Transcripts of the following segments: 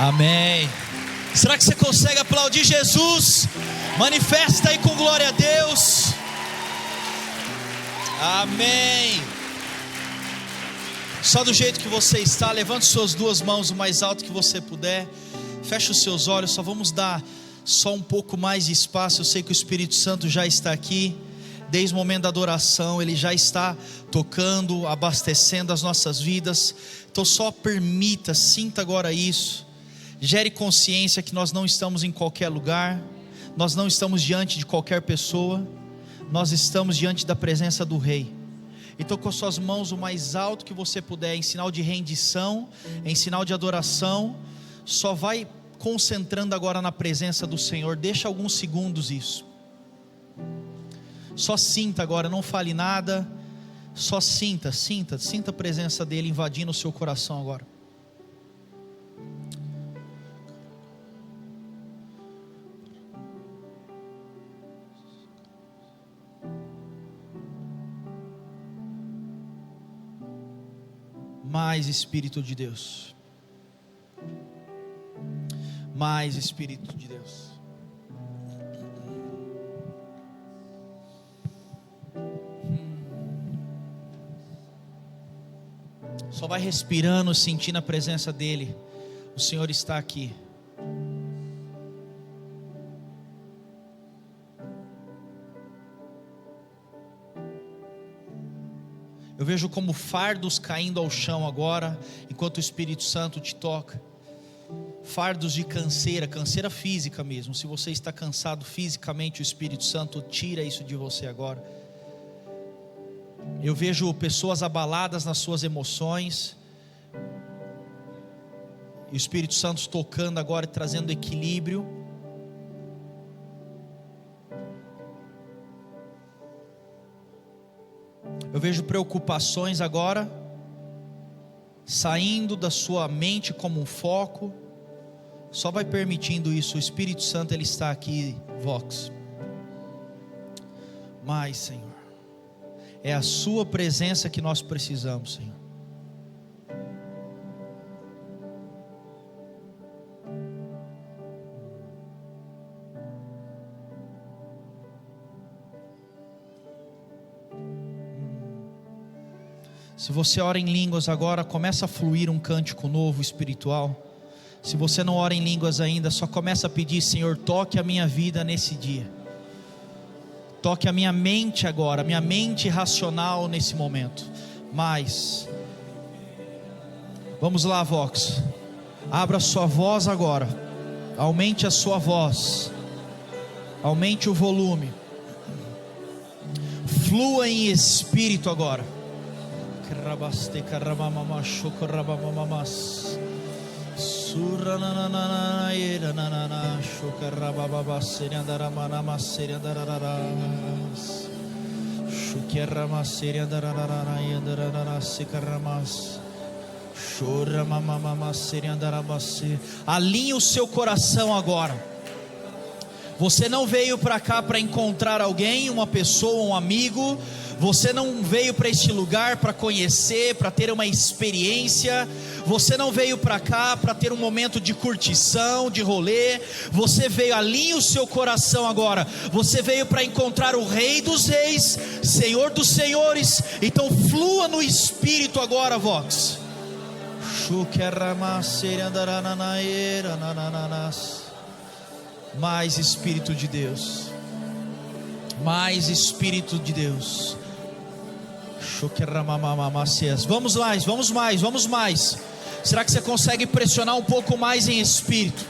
Amém. Será que você consegue aplaudir Jesus? Manifesta aí com glória a Deus. Amém. Só do jeito que você está, levante suas duas mãos o mais alto que você puder. Feche os seus olhos, só vamos dar só um pouco mais de espaço. Eu sei que o Espírito Santo já está aqui. Desde o momento da adoração, Ele já está tocando, abastecendo as nossas vidas. Então só permita, sinta agora isso. Gere consciência que nós não estamos em qualquer lugar. Nós não estamos diante de qualquer pessoa. Nós estamos diante da presença do Rei. Então com suas mãos o mais alto que você puder, em sinal de rendição, em sinal de adoração, só vai concentrando agora na presença do Senhor. Deixa alguns segundos isso. Só sinta agora, não fale nada. Só sinta a presença dEle invadindo o seu coração agora. Mais Espírito de Deus. Mais Espírito de Deus. Só vai respirando, sentindo a presença dEle. O Senhor está aqui. Eu vejo como fardos caindo ao chão agora, enquanto o Espírito Santo te toca. Fardos de canseira física mesmo. Se você está cansado fisicamente, o Espírito Santo tira isso de você agora. Eu vejo pessoas abaladas nas suas emoções, e o Espírito Santo tocando agora e trazendo equilíbrio. Eu vejo preocupações agora saindo da sua mente como um foco. Só vai permitindo isso. O Espírito Santo, Ele está aqui, Vox. Mas, Senhor, é a sua presença que nós precisamos, Senhor. Se você ora em línguas agora, começa a fluir um cântico novo, espiritual. Se você não ora em línguas ainda, só começa a pedir: Senhor, toque a minha vida nesse dia. Toque a minha mente agora, a minha mente racional nesse momento. Mas, vamos lá, Vox. Abra a sua voz agora. Aumente a sua voz. Aumente o volume. Flua em espírito agora. Alinhe o seu coração agora. Você não veio para cá para encontrar alguém, uma pessoa, um amigo. Você não veio para este lugar para conhecer, para ter uma experiência. Você não veio para cá para ter um momento de curtição, de rolê. Você veio, alinhe o seu coração agora. Você veio para encontrar o Rei dos Reis, Senhor dos Senhores. Então flua no Espírito agora, Vox. Mais Espírito de Deus. Mais Espírito de Deus. Vamos mais, vamos mais, vamos mais. Será que você consegue pressionar um pouco mais em espírito?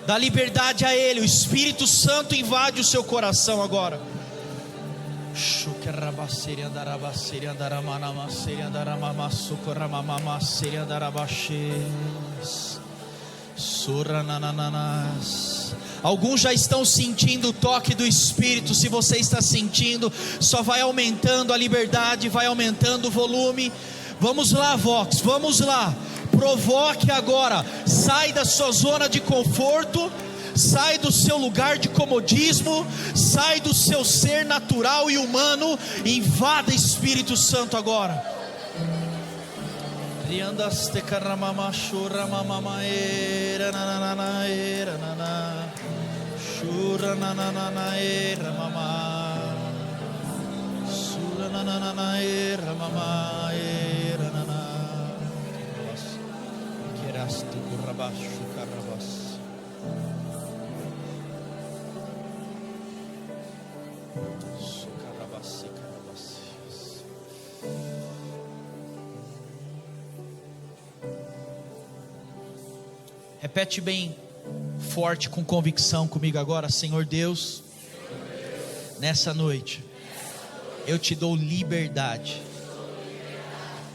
Dá liberdade a Ele. O Espírito Santo invade o seu coração agora. Alguns já estão sentindo o toque do Espírito. Se você está sentindo, só vai aumentando a liberdade, vai aumentando o volume. Vamos lá, Vox, vamos lá. Provoque agora. Sai da sua zona de conforto. Sai do seu lugar de comodismo. Sai do seu ser natural e humano. Invada Espírito Santo agora. Riandas te caramama shura mama era na era na shura na era mama sura na era mama era na queras tu curabashu carabas. Repete bem forte, com convicção comigo agora: Senhor Deus, nessa noite eu te dou liberdade.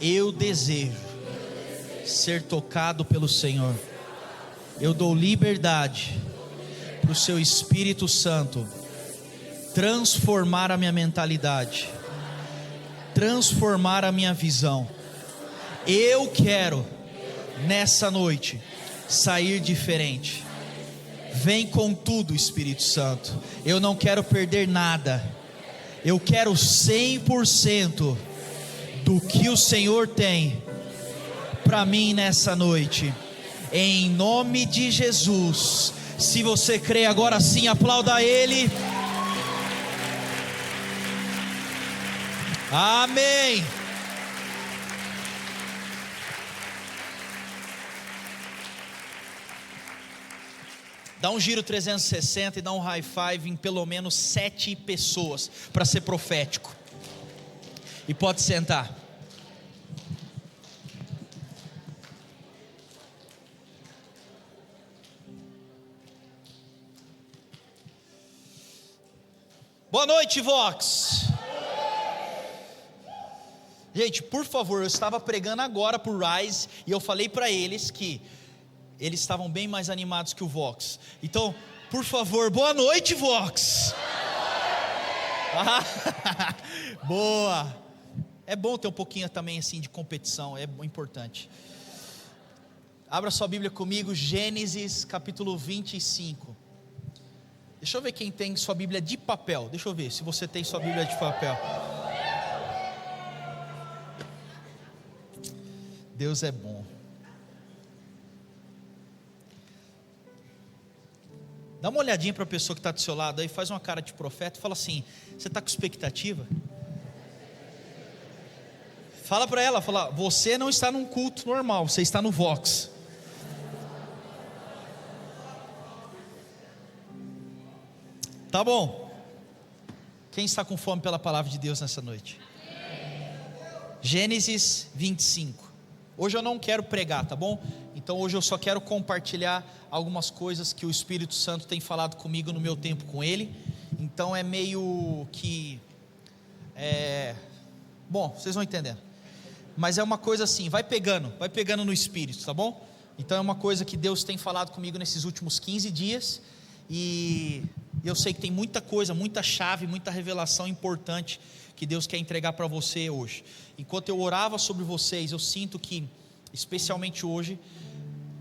Eu desejo ser tocado pelo Senhor. Eu dou liberdade para o seu Espírito Santo transformar a minha mentalidade, transformar a minha visão. Eu quero nessa noite sair diferente. Vem com tudo, Espírito Santo. Eu não quero perder nada. Eu quero 100% do que o Senhor tem para mim nessa noite. Em nome de Jesus. Se você crê agora sim, aplauda Ele. Amém. Dá um giro 360 e dá um high five em pelo menos 7 pessoas, para ser profético. E pode sentar. Boa noite, Vox. Gente, por favor, eu estava pregando agora por Rise e eu falei para eles que eles estavam bem mais animados que o Vox. Então, por favor, boa noite, Vox. Boa. É bom ter um pouquinho também assim de competição, é importante. Abra sua Bíblia comigo, Gênesis capítulo 25. Deixa eu ver quem tem sua Bíblia de papel. Deixa eu ver se você tem sua Bíblia de papel. Deus é bom. Dá uma olhadinha para a pessoa que está do seu lado aí, faz uma cara de profeta e fala assim: você está com expectativa? Fala para ela, fala: você não está num culto normal, você está no Vox. Tá bom. Quem está com fome pela palavra de Deus nessa noite? Gênesis 25. Hoje eu não quero pregar, tá bom? Então hoje eu só quero compartilhar algumas coisas que o Espírito Santo tem falado comigo no meu tempo com Ele. Então é meio que bom, vocês vão entendendo. Mas é uma coisa assim, vai pegando no Espírito, tá bom? Então é uma coisa que Deus tem falado comigo nesses últimos 15 dias. E eu sei que tem muita coisa, muita chave, muita revelação importante que Deus quer entregar para você hoje. Enquanto eu orava sobre vocês, eu sinto que, especialmente hoje,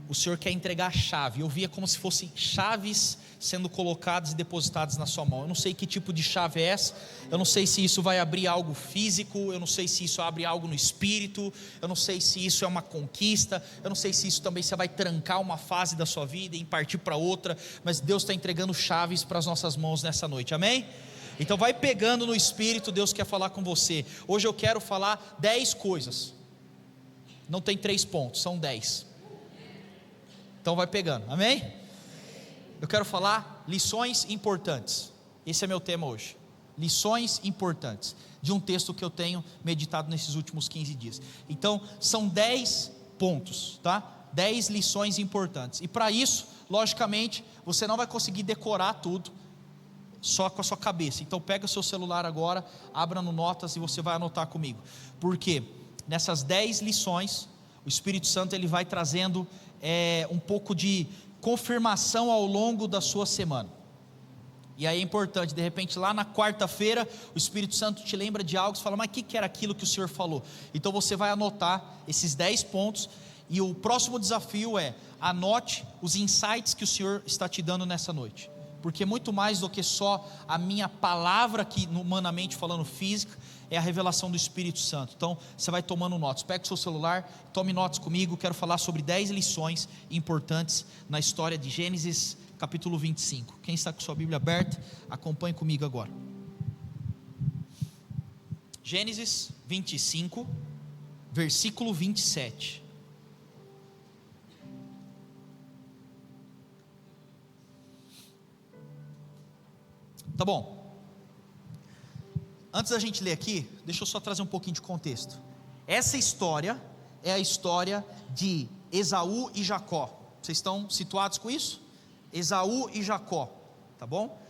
o Senhor quer entregar a chave. Eu via como se fossem chaves sendo colocadas e depositadas na sua mão. Eu não sei que tipo de chave é essa. Eu não sei se isso vai abrir algo físico. Eu não sei se isso abre algo no espírito. Eu não sei se isso é uma conquista. Eu não sei se isso também você vai trancar uma fase da sua vida e partir para outra. Mas Deus está entregando chaves para as nossas mãos nessa noite, amém? Então vai pegando no espírito, Deus quer falar com você. Hoje eu quero falar 10 coisas. Não tem 3 pontos, são 10. Então vai pegando, amém? Eu quero falar lições importantes. Esse é meu tema hoje. Lições importantes de um texto que eu tenho meditado nesses últimos 15 dias. Então são 10 pontos, tá? 10 lições importantes. E para isso, logicamente, você não vai conseguir decorar tudo só com a sua cabeça. Então pega o seu celular agora, abra no Notas e você vai anotar comigo. Porque nessas 10 lições, o Espírito Santo ele vai trazendo um pouco de confirmação ao longo da sua semana. E aí é importante, de repente lá na quarta-feira, o Espírito Santo te lembra de algo, você fala: mas o que era aquilo que o Senhor falou? Então você vai anotar esses 10 pontos. E o próximo desafio é: anote os insights que o Senhor está te dando nessa noite. porque muito mais do que só a minha palavra aqui, humanamente falando, física, é a revelação do Espírito Santo. Então você vai tomando notas, pega o seu celular, tome notas comigo. Quero falar sobre 10 lições importantes na história de Gênesis capítulo 25. Quem está com sua Bíblia aberta, acompanhe comigo agora. Gênesis 25, versículo 27. Tá bom. Antes da gente ler aqui, deixa eu só trazer um pouquinho de contexto. Essa história é a história de Esaú e Jacó. Vocês estão situados com isso? Esaú e Jacó, tá bom?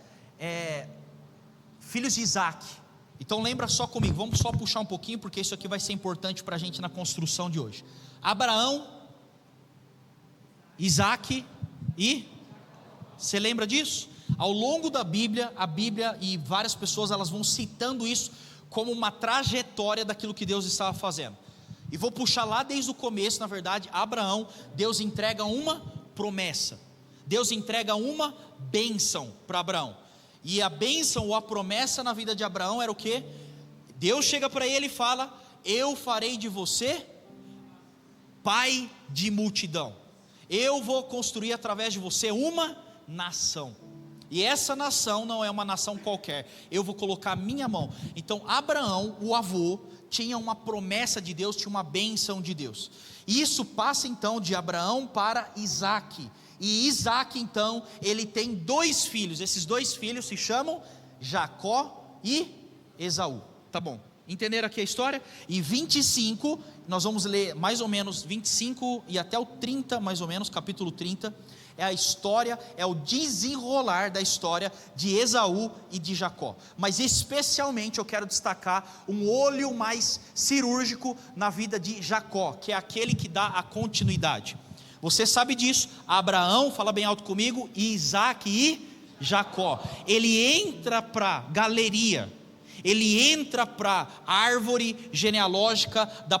Filhos de Isaac. Então lembra só comigo, vamos só puxar um pouquinho, porque isso aqui vai ser importante para a gente na construção de hoje. Abraão, Isaac e... Você lembra disso? Ao longo da Bíblia, a Bíblia e várias pessoas, elas vão citando isso como uma trajetória daquilo que Deus estava fazendo. E vou puxar lá desde o começo. Na verdade, Abraão, Deus entrega uma promessa, Deus entrega uma bênção para Abraão. E a bênção ou a promessa na vida de Abraão era o quê? Deus chega para ele e fala: eu farei de você pai de multidão, eu vou construir através de você uma nação, e essa nação não é uma nação qualquer, eu vou colocar a minha mão. Então Abraão, o avô, tinha uma promessa de Deus, tinha uma bênção de Deus. E isso passa então de Abraão para Isaac. E Isaac então, ele tem 2 filhos. Esses 2 filhos se chamam Jacó e Esaú. Tá bom, entenderam aqui a história? E 25, nós vamos ler mais ou menos 25 e até o 30 mais ou menos, capítulo 30. É a história, é o desenrolar da história de Esaú e de Jacó. Mas especialmente eu quero destacar um olho mais cirúrgico na vida de Jacó, que é aquele que dá a continuidade. Você sabe disso, Abraão, fala bem alto comigo, e Isaac e Jacó. Ele entra para a galeria, ele entra para a árvore genealógica da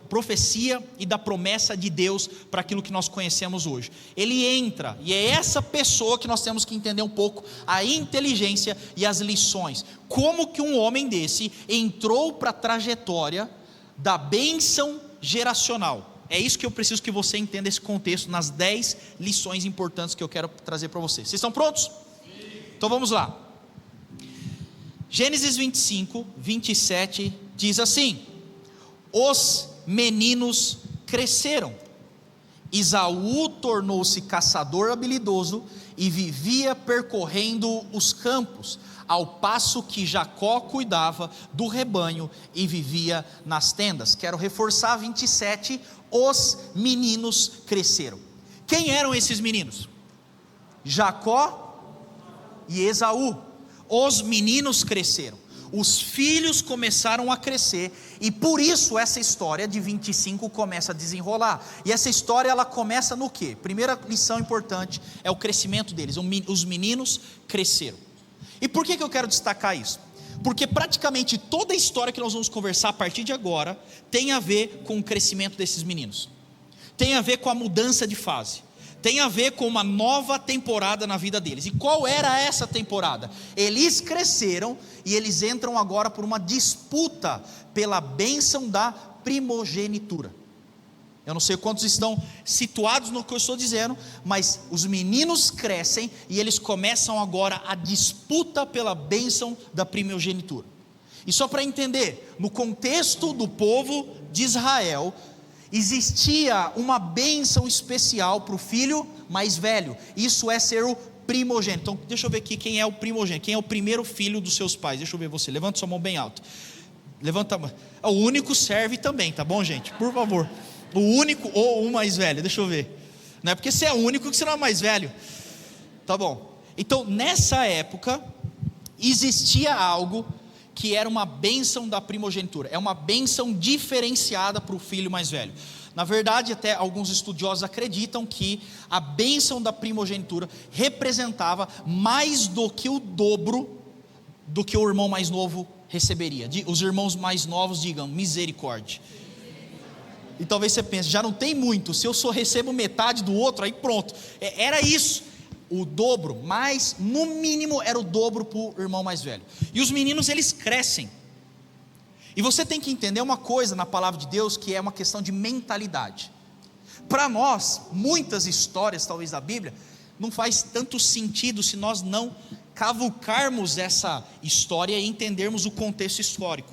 profecia e da promessa de Deus para aquilo que nós conhecemos hoje. Ele entra, e é essa pessoa que nós temos que entender um pouco a inteligência e as lições. Como que um homem desse entrou para a trajetória da bênção geracional? É isso que eu preciso que você entenda, esse contexto, nas 10 lições importantes que eu quero trazer para vocês. Vocês estão prontos? Sim. Então vamos lá. Gênesis 25, 27 diz assim: os meninos cresceram, Esaú tornou-se caçador habilidoso e vivia percorrendo os campos, ao passo que Jacó cuidava do rebanho e vivia nas tendas. Quero reforçar 27, os meninos cresceram. Quem eram esses meninos? Jacó e Esaú. Os meninos cresceram, os filhos começaram a crescer, e por isso essa história de 25 começa a desenrolar. E essa história, ela começa no quê? Primeira lição importante é o crescimento deles. Os meninos cresceram. E por que eu quero destacar isso? Porque praticamente toda a história que nós vamos conversar a partir de agora tem a ver com o crescimento desses meninos, tem a ver com a mudança de fase, tem a ver com uma nova temporada na vida deles. E qual era essa temporada? Eles cresceram e eles entram agora por uma disputa pela bênção da primogenitura. Eu não sei quantos estão situados no que eu estou dizendo, mas os meninos crescem e eles começam agora a disputa pela bênção da primogenitura. E só para entender, no contexto do povo de Israel, existia uma bênção especial para o filho mais velho. Isso é ser o primogênito. Então deixa eu ver aqui quem é o primogênito, quem é o primeiro filho dos seus pais. Deixa eu ver você, levanta sua mão bem alto. Levanta a mão. O único serve também, tá bom, gente? Por favor. O único ou o mais velho, deixa eu ver. Não é porque você é o único que você não é mais velho. Tá bom. Então nessa época existia algo que era uma bênção da primogenitura, é uma bênção diferenciada para o filho mais velho. Na verdade, até alguns estudiosos acreditam que a bênção da primogenitura representava mais do que o dobro do que o irmão mais novo receberia. Os irmãos mais novos digam misericórdia. E talvez você pense, já não tem muito, se eu só recebo metade do outro, aí pronto. Era isso. o dobro, mas no mínimo era o dobro para o irmão mais velho. E os meninos, eles crescem. E você tem que entender uma coisa na palavra de Deus, que é uma questão de mentalidade. Para nós, muitas histórias talvez da Bíblia, não faz tanto sentido se nós não cavucarmos essa história e entendermos o contexto histórico.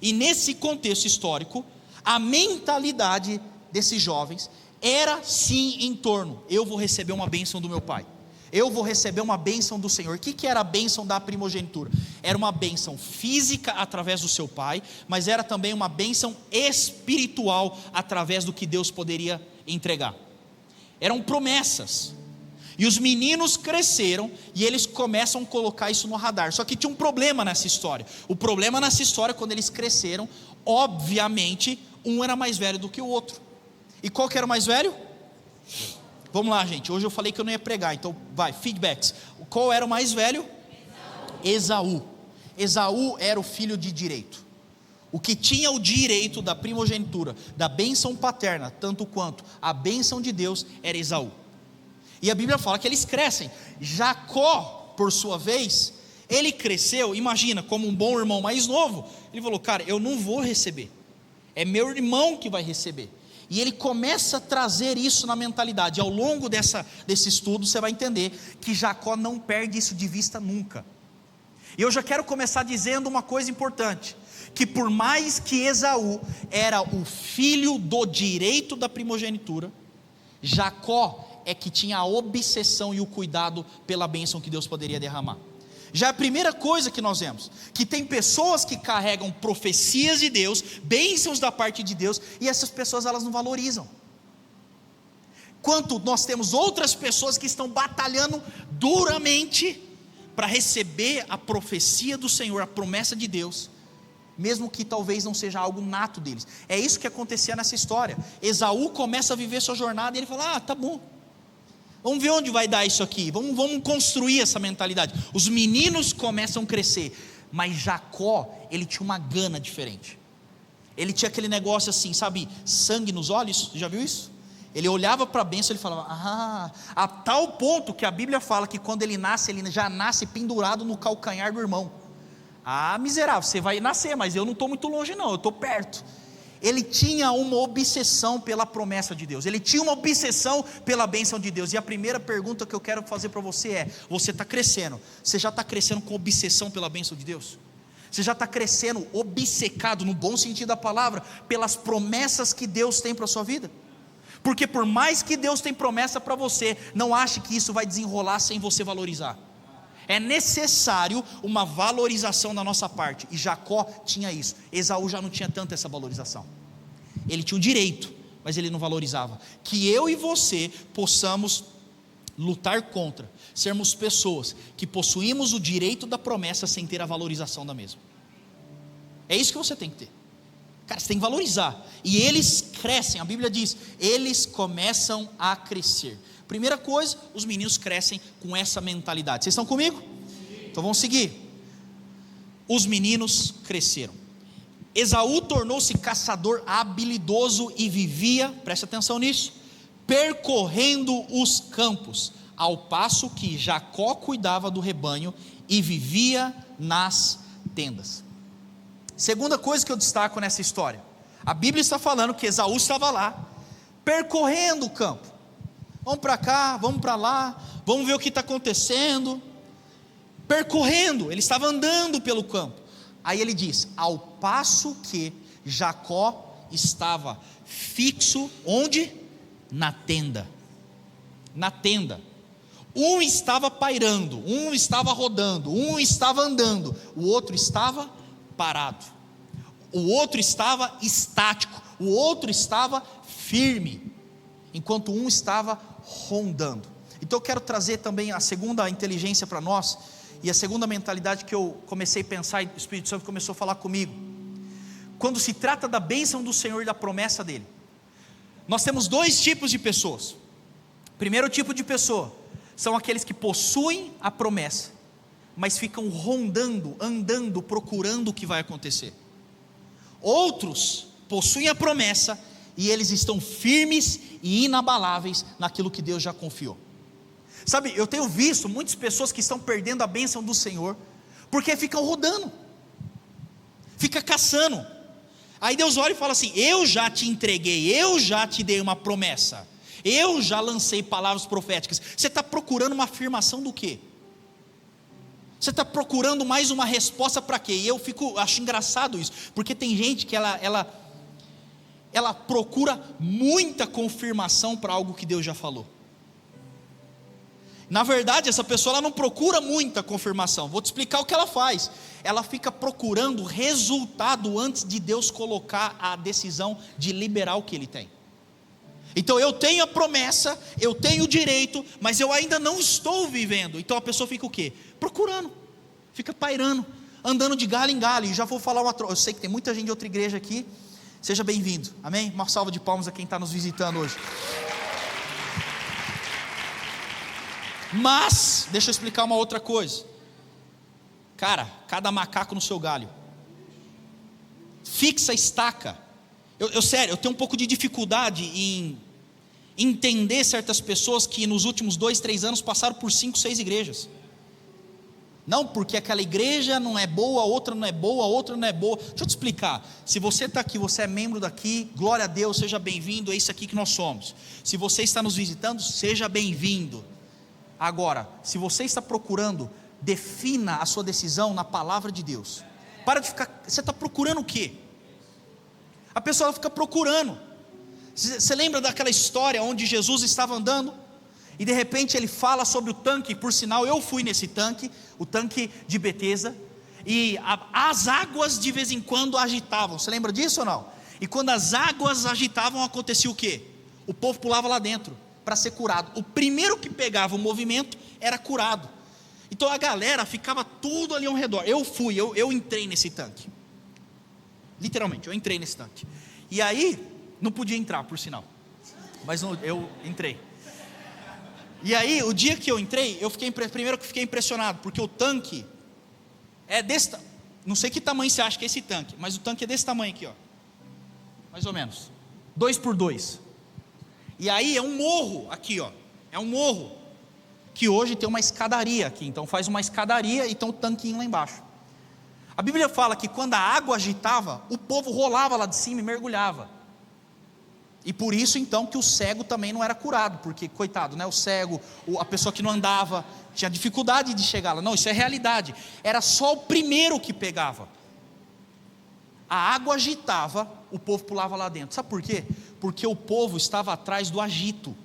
E nesse contexto histórico, a mentalidade desses jovens era sim em torno: eu vou receber uma bênção do meu pai, eu vou receber uma bênção do Senhor. O que era a bênção da primogenitura? Era uma bênção física através do seu pai, mas era também uma bênção espiritual através do que Deus poderia entregar. Eram promessas. E os meninos cresceram e eles começam a colocar isso no radar. Só que tinha um problema nessa história. O problema nessa história, quando eles cresceram, obviamente, um era mais velho do que o outro. E qual que era o mais velho? Vamos lá, gente, hoje eu falei que eu não ia pregar, então vai, feedbacks. Qual era o mais velho? Esaú. Esaú era o filho de direito. O que tinha o direito da primogenitura, da bênção paterna, tanto quanto a bênção de Deus, era Esaú. E a Bíblia fala que eles crescem. Jacó, por sua vez, ele cresceu, imagina, como um bom irmão mais novo. Ele falou: cara, eu não vou receber, é meu irmão que vai receber. E ele começa a trazer isso na mentalidade. Ao longo desse estudo você vai entender que Jacó não perde isso de vista nunca. E eu já quero começar dizendo uma coisa importante, que por mais que Esaú era o filho do direito da primogenitura, Jacó é que tinha a obsessão e o cuidado pela bênção que Deus poderia derramar. Já a primeira coisa que nós vemos, que tem pessoas que carregam profecias de Deus, bênçãos da parte de Deus, e essas pessoas elas não valorizam. Quanto nós temos outras pessoas que estão batalhando duramente para receber a profecia do Senhor, a promessa de Deus, mesmo que talvez não seja algo nato deles. É isso que acontecia nessa história. Esaú começa a viver sua jornada e ele fala: tá bom, vamos ver onde vai dar isso aqui, vamos construir essa mentalidade. Os meninos começam a crescer, mas Jacó, ele tinha uma gana diferente. Ele tinha aquele negócio assim, sabe, sangue nos olhos, já viu isso? Ele olhava para a bênção e ele falava: a tal ponto que a Bíblia fala que quando ele nasce, ele já nasce pendurado no calcanhar do irmão. Miserável, você vai nascer, mas eu não estou muito longe não, eu estou perto. Ele tinha uma obsessão pela promessa de Deus, ele tinha uma obsessão pela bênção de Deus. E a primeira pergunta que eu quero fazer para você é: você está crescendo? Você já está crescendo com obsessão pela bênção de Deus? Você já está crescendo obcecado, no bom sentido da palavra, pelas promessas que Deus tem para a sua vida? Porque por mais que Deus tem promessa para você, não ache que isso vai desenrolar sem você valorizar. É necessário uma valorização da nossa parte, e Jacó tinha isso. Esaú já não tinha tanto essa valorização. Ele tinha o direito, mas ele não valorizava. Que eu e você possamos lutar contra, sermos pessoas que possuímos o direito da promessa sem ter a valorização da mesma. É isso que você tem que ter. Cara, você tem que valorizar. E eles crescem, a Bíblia diz, eles começam a crescer. Primeira coisa, os meninos crescem com essa mentalidade. Vocês estão comigo? Sim. Então vamos seguir. Os meninos cresceram. Esaú tornou-se caçador habilidoso e vivia, preste atenção nisso, percorrendo os campos, ao passo que Jacó cuidava do rebanho e vivia nas tendas. Segunda coisa que eu destaco nessa história, a Bíblia está falando que Esaú estava lá, percorrendo o campo. Vamos para cá, vamos para lá, vamos ver o que está acontecendo. Percorrendo, ele estava andando pelo campo. Aí ele diz: ao passo que Jacó estava fixo, onde? Na tenda. Na tenda. Um estava pairando, um estava rodando, um estava andando, o outro estava parado, o outro estava estático, o outro estava firme, enquanto um estava rondando. Então eu quero trazer também a segunda inteligência para nós, e a segunda mentalidade que eu comecei a pensar, e o Espírito Santo começou a falar comigo. Quando se trata da bênção do Senhor e da promessa dele, nós temos dois tipos de pessoas. Primeiro tipo de pessoa são aqueles que possuem a promessa, mas ficam rondando, andando, procurando o que vai acontecer. Outros possuem a promessa e eles estão firmes e inabaláveis naquilo que Deus já confiou. Sabe, eu tenho visto muitas pessoas que estão perdendo a bênção do Senhor, porque ficam rodando, fica caçando. Aí Deus olha e fala assim: eu já te entreguei, eu já te dei uma promessa, eu já lancei palavras proféticas. Você está procurando uma afirmação do quê? Você está procurando mais uma resposta para quê? E eu acho engraçado isso, porque tem gente que ela procura muita confirmação para algo que Deus já falou. Na verdade, essa pessoa ela não procura muita confirmação. Vou te explicar o que ela faz. Ela fica procurando resultado antes de Deus colocar a decisão de liberar o que Ele tem. Então eu tenho a promessa, eu tenho o direito, mas eu ainda não estou vivendo. Então a pessoa fica o quê? Procurando, fica pairando, andando de galho em galho. E já vou falar eu sei que tem muita gente de outra igreja aqui. Seja bem-vindo, amém? Uma salva de palmas a quem está nos visitando hoje. Mas, deixa eu explicar uma outra coisa. Cara, cada macaco no seu galho. Fixa a estaca. Sério, eu tenho um pouco de dificuldade em entender certas pessoas que nos últimos 2, 3 anos passaram por 5, 6 igrejas. Não porque aquela igreja não é boa, a outra não é boa, a outra não é boa. Deixa eu te explicar. Se você está aqui, você é membro daqui, glória a Deus, seja bem-vindo, é isso aqui que nós somos. Se você está nos visitando, seja bem-vindo. Agora, se você está procurando, defina a sua decisão na palavra de Deus. Para de ficar, você está procurando o quê? A pessoa fica procurando. Você lembra daquela história onde Jesus estava andando e de repente ele fala sobre o tanque? Por sinal, eu fui nesse tanque, o tanque de Betesda, e as águas de vez em quando agitavam. Você lembra disso ou não? E quando as águas agitavam, acontecia o quê? O povo pulava lá dentro para ser curado. O primeiro que pegava o movimento era curado. Então a galera ficava tudo ali ao redor. Eu entrei nesse tanque. Literalmente, eu entrei nesse tanque. E aí, não podia entrar, por sinal, mas eu entrei. E aí, o dia que eu entrei, primeiro que eu fiquei impressionado, porque o tanque é não sei que tamanho você acha que é esse tanque, mas o tanque é desse tamanho aqui, ó, mais ou menos, 2 por 2. E aí é um morro aqui, ó, é um morro, que hoje tem uma escadaria aqui, então faz uma escadaria e tem um tanquinho lá embaixo. A Bíblia fala que quando a água agitava, o povo rolava lá de cima e mergulhava. E por isso então que o cego também não era curado, porque coitado, né? O cego, a pessoa que não andava, tinha dificuldade de chegar lá. Não, isso é realidade. Era só o primeiro que pegava. A água agitava, o povo pulava lá dentro. Sabe por quê? Porque o povo estava atrás do agito.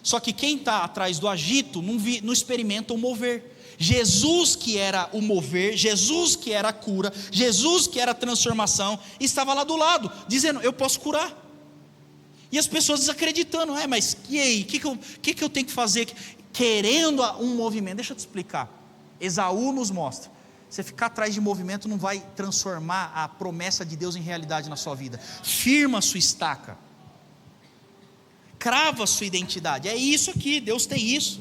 Só que quem está atrás do agito não experimenta o mover. Jesus que era o mover, Jesus que era a cura, Jesus que era a transformação, estava lá do lado, dizendo: eu posso curar. E as pessoas desacreditando: mas e aí, o que eu tenho que fazer? Querendo um movimento. Deixa eu te explicar. Esaú nos mostra, você ficar atrás de movimento não vai transformar a promessa de Deus em realidade na sua vida. Firma a sua estaca, crava a sua identidade. É isso aqui, Deus tem isso.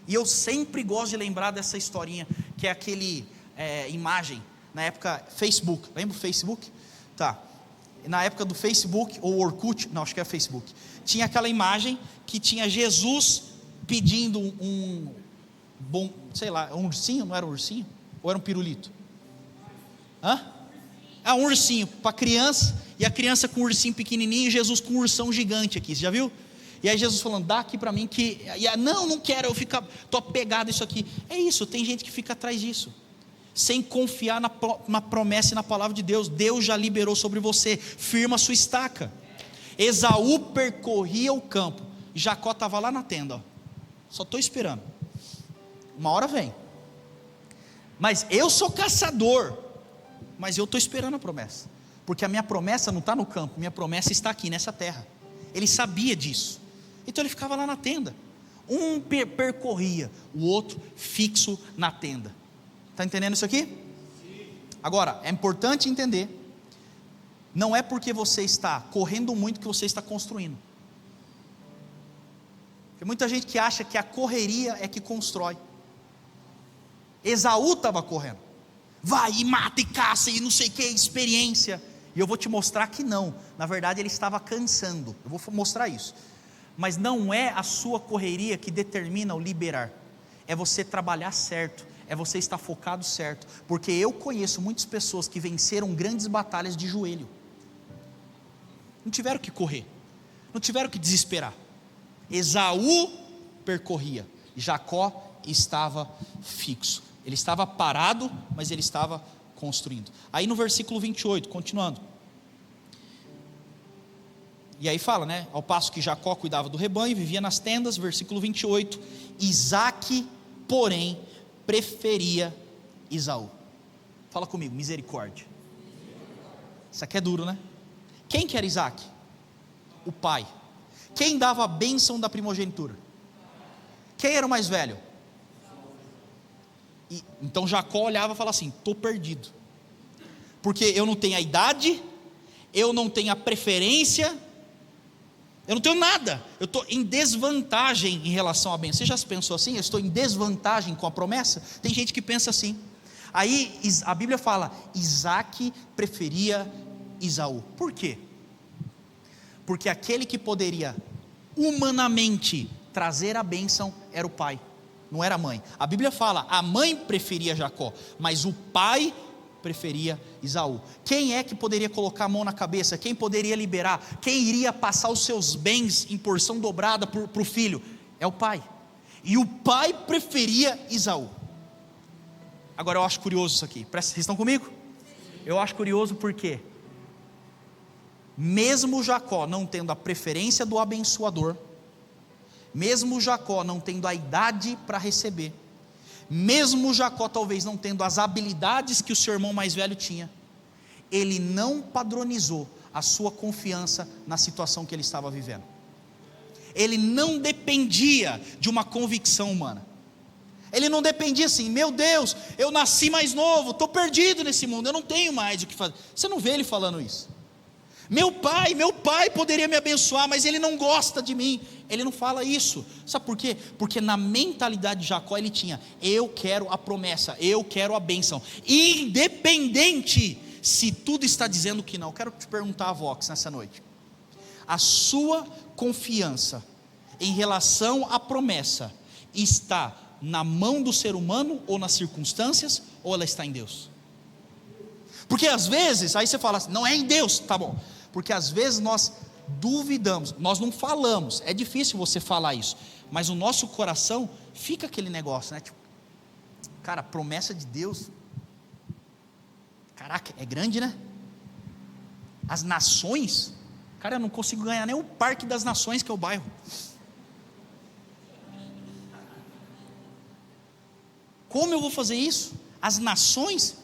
E eu sempre gosto de lembrar dessa historinha, que é aquele imagem, na época Facebook, lembra o Facebook? Tá, na época do Facebook, ou Orkut, não, acho que é Facebook, tinha aquela imagem que tinha Jesus pedindo um ursinho, não era um ursinho? Ou era um pirulito? Um ursinho para criança, e a criança com um ursinho pequenininho, e Jesus com um ursão gigante aqui, você já viu? E aí Jesus falando: dá aqui para mim que... não quero, estou apegado a isso aqui. É isso, tem gente que fica atrás disso, sem confiar na promessa e na palavra de Deus. Deus já liberou sobre você, firma a sua estaca. Esaú percorria o campo, Jacó estava lá na tenda, ó. Só estou esperando, uma hora vem. Mas eu sou caçador, mas eu estou esperando a promessa, porque a minha promessa não está no campo, minha promessa está aqui nessa terra. Ele sabia disso, então ele ficava lá na tenda. Um percorria, o outro fixo na tenda. Está entendendo isso aqui? Sim. Agora, é importante entender, não é porque você está correndo muito que você está construindo. Tem muita gente que acha que a correria é que constrói. Esaú estava correndo, vai e mata e caça e não sei o que, experiência. E eu vou te mostrar que não, na verdade ele estava cansando. Eu vou mostrar isso. mas não é a sua correria que determina o liberar, é você trabalhar certo, é você estar focado certo, porque eu conheço muitas pessoas que venceram grandes batalhas de joelho, não tiveram que correr, não tiveram que desesperar. Esaú percorria, Jacó estava fixo, ele estava parado, mas ele estava construindo. Aí no versículo 28, continuando, e aí fala, né, ao passo que Jacó cuidava do rebanho, vivia nas tendas, versículo 28, Isaque, porém, preferia Esaú. Fala comigo, misericórdia. Isso aqui é duro, né? Quem que era Isaque? O pai. Quem dava a bênção da primogenitura? Quem era o mais velho? Então Jacó olhava e falava assim: estou perdido, porque eu não tenho a idade, eu não tenho a preferência, eu não tenho nada, eu estou em desvantagem em relação à bênção. Você já se pensou assim? Eu estou em desvantagem com a promessa? Tem gente que pensa assim. Aí a Bíblia fala, Isaque preferia Esaú. Por quê? Porque aquele que poderia humanamente trazer a bênção era o pai, não era a mãe. A Bíblia fala, a mãe preferia Jacó, mas o pai preferia Esaú. Quem é que poderia colocar a mão na cabeça? Quem poderia liberar? Quem iria passar os seus bens em porção dobrada para o filho? É o pai. E o pai preferia Esaú. Agora eu acho curioso isso aqui, vocês estão comigo? Eu acho curioso porque mesmo Jacó não tendo a preferência do abençoador, mesmo Jacó não tendo a idade para receber, mesmo Jacó talvez não tendo as habilidades que o seu irmão mais velho tinha, ele não padronizou a sua confiança na situação que ele estava vivendo. Ele não dependia de uma convicção humana. Ele não dependia assim, meu Deus, eu nasci mais novo, estou perdido nesse mundo, eu não tenho mais o que fazer. Você não vê ele falando isso. Meu pai poderia me abençoar, mas ele não gosta de mim. Ele não fala isso. Sabe por quê? Porque na mentalidade de Jacó ele tinha, eu quero a promessa, eu quero a bênção, independente se tudo está dizendo que não. Eu quero te perguntar, Vox, nessa noite, a sua confiança em relação à promessa está na mão do ser humano ou nas circunstâncias, ou ela está em Deus? Porque às vezes, aí você fala assim, não é em Deus, tá bom, porque às vezes nós duvidamos, nós não falamos, é difícil você falar isso, mas o nosso coração fica aquele negócio, né, tipo, cara, a promessa de Deus, caraca, é grande, né? As nações, cara, eu não consigo ganhar nem o Parque das Nações, que é o bairro. Como eu vou fazer isso? As nações,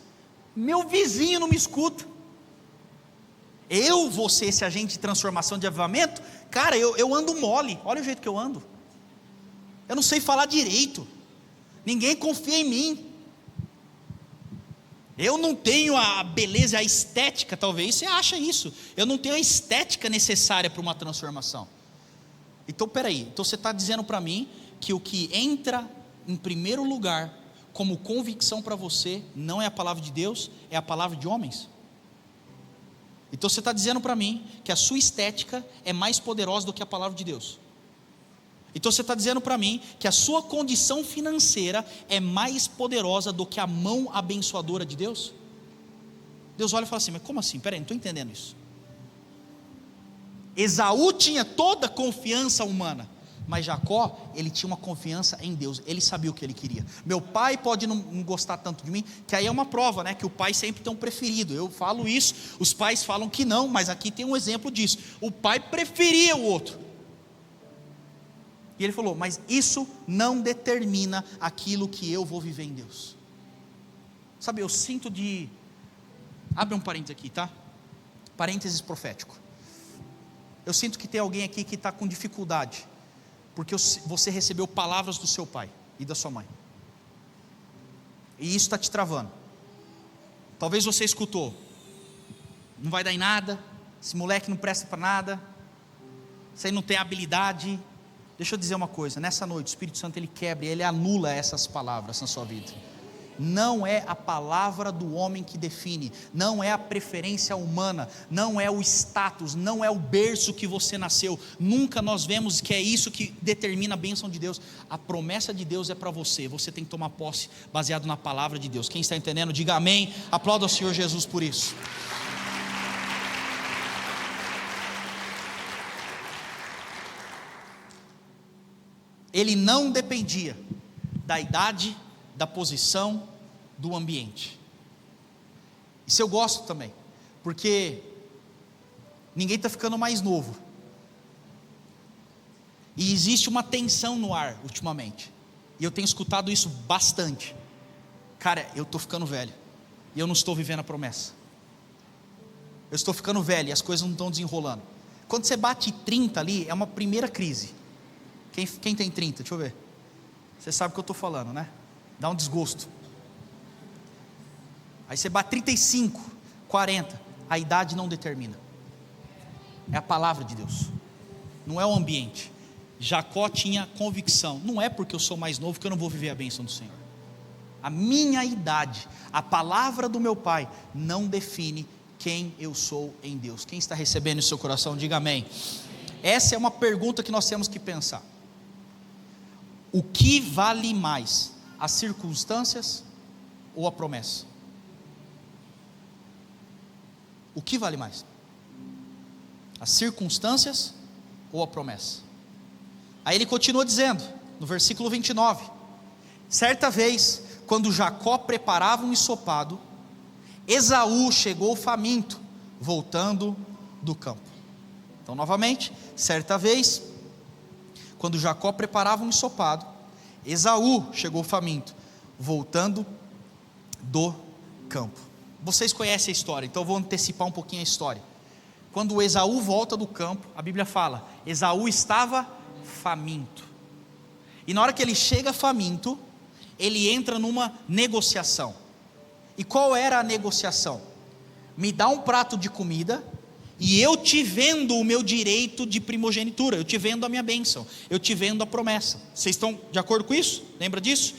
meu vizinho não me escuta. Eu vou ser esse agente de transformação, de avivamento? Cara, eu ando mole, olha o jeito que eu ando. Eu não sei falar direito, ninguém confia em mim. Eu não tenho a beleza, a estética, talvez você acha isso. Eu não tenho a estética necessária para uma transformação. Então peraí, então você está dizendo para mim que o que entra em primeiro lugar como convicção para você não é a palavra de Deus, é a palavra de homens? Então você está dizendo para mim que a sua estética é mais poderosa do que a palavra de Deus? Então você está dizendo para mim que a sua condição financeira é mais poderosa do que a mão abençoadora de Deus? Deus olha e fala assim, mas como assim? Peraí, não estou entendendo isso. Esaú tinha toda a confiança humana, mas Jacó, ele tinha uma confiança em Deus, ele sabia o que ele queria. Meu pai pode não gostar tanto de mim, que aí é uma prova, né, que o pai sempre tem um preferido. Eu falo isso, os pais falam que não, mas aqui tem um exemplo disso. O pai preferia o outro. E ele falou, mas isso não determina aquilo que eu vou viver em Deus. Sabe, eu sinto de... Abre um parênteses aqui, tá? Parênteses profético. Eu sinto que tem alguém aqui que está com dificuldade, porque você recebeu palavras do seu pai e da sua mãe, e isso está te travando. Talvez você escutou, não vai dar em nada, esse moleque não presta para nada, você não tem habilidade. Deixa eu dizer uma coisa, nessa noite o Espírito Santo ele quebra, ele anula essas palavras na sua vida. não é a palavra do homem que define, não é a preferência humana, não é o status, não é o berço que você nasceu. Nunca nós vemos que é isso que determina a bênção de Deus. A promessa de Deus é para você, você tem que tomar posse baseado na palavra de Deus. Quem está entendendo, diga amém, aplauda ao Senhor Jesus por isso. Ele não dependia da idade, da posição, do ambiente. Isso eu gosto também, porque ninguém está ficando mais novo, e existe uma tensão no ar ultimamente, e eu tenho escutado isso bastante. Cara, eu estou ficando velho, e eu não estou vivendo a promessa. Eu estou ficando velho, e as coisas não estão desenrolando. Quando você bate 30 ali, é uma primeira crise. Quem tem 30? Deixa eu ver. Você sabe o que eu estou falando, né? Dá um desgosto. Aí você bate 35, 40. A idade não determina. É a palavra de Deus. Não é o ambiente. Jacó tinha convicção. Não é porque eu sou mais novo que eu não vou viver a bênção do Senhor. A minha idade, a palavra do meu pai, não define quem eu sou em Deus. Quem está recebendo em seu coração, diga amém. Essa é uma pergunta que nós temos que pensar. O que vale mais, as circunstâncias ou a promessa? O que vale mais? As circunstâncias ou a promessa? Aí ele continua dizendo, no versículo 29, certa vez, quando Jacó preparava um ensopado, Esaú chegou faminto, voltando do campo. Então novamente, certa vez, quando Jacó preparava um ensopado, Esaú chegou faminto, voltando do campo. Vocês conhecem a história, então eu vou antecipar um pouquinho a história. Quando Esaú volta do campo, a Bíblia fala, Esaú estava faminto. E na hora que ele chega faminto, ele entra numa negociação. E qual era a negociação? Me dá um prato de comida, e eu te vendo o meu direito de primogenitura, eu te vendo a minha bênção, eu te vendo a promessa. Vocês estão de acordo com isso? Lembra disso?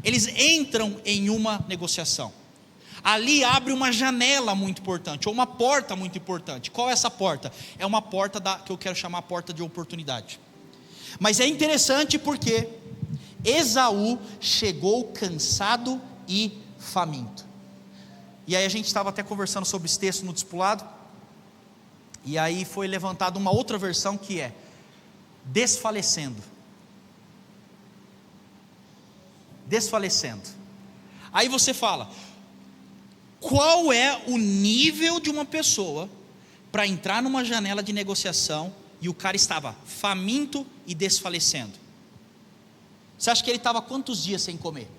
Eles entram em uma negociação. Ali abre uma janela muito importante, ou uma porta muito importante. Qual é essa porta? É uma porta que eu quero chamar a porta de oportunidade. Mas é interessante porque Esaú chegou cansado e faminto. E aí a gente estava até conversando sobre esse texto no discipulado, e aí foi levantada uma outra versão que é desfalecendo. Desfalecendo. Aí você fala, qual é o nível de uma pessoa para entrar numa janela de negociação e o cara estava faminto e desfalecendo? Você acha que ele estava quantos dias sem comer?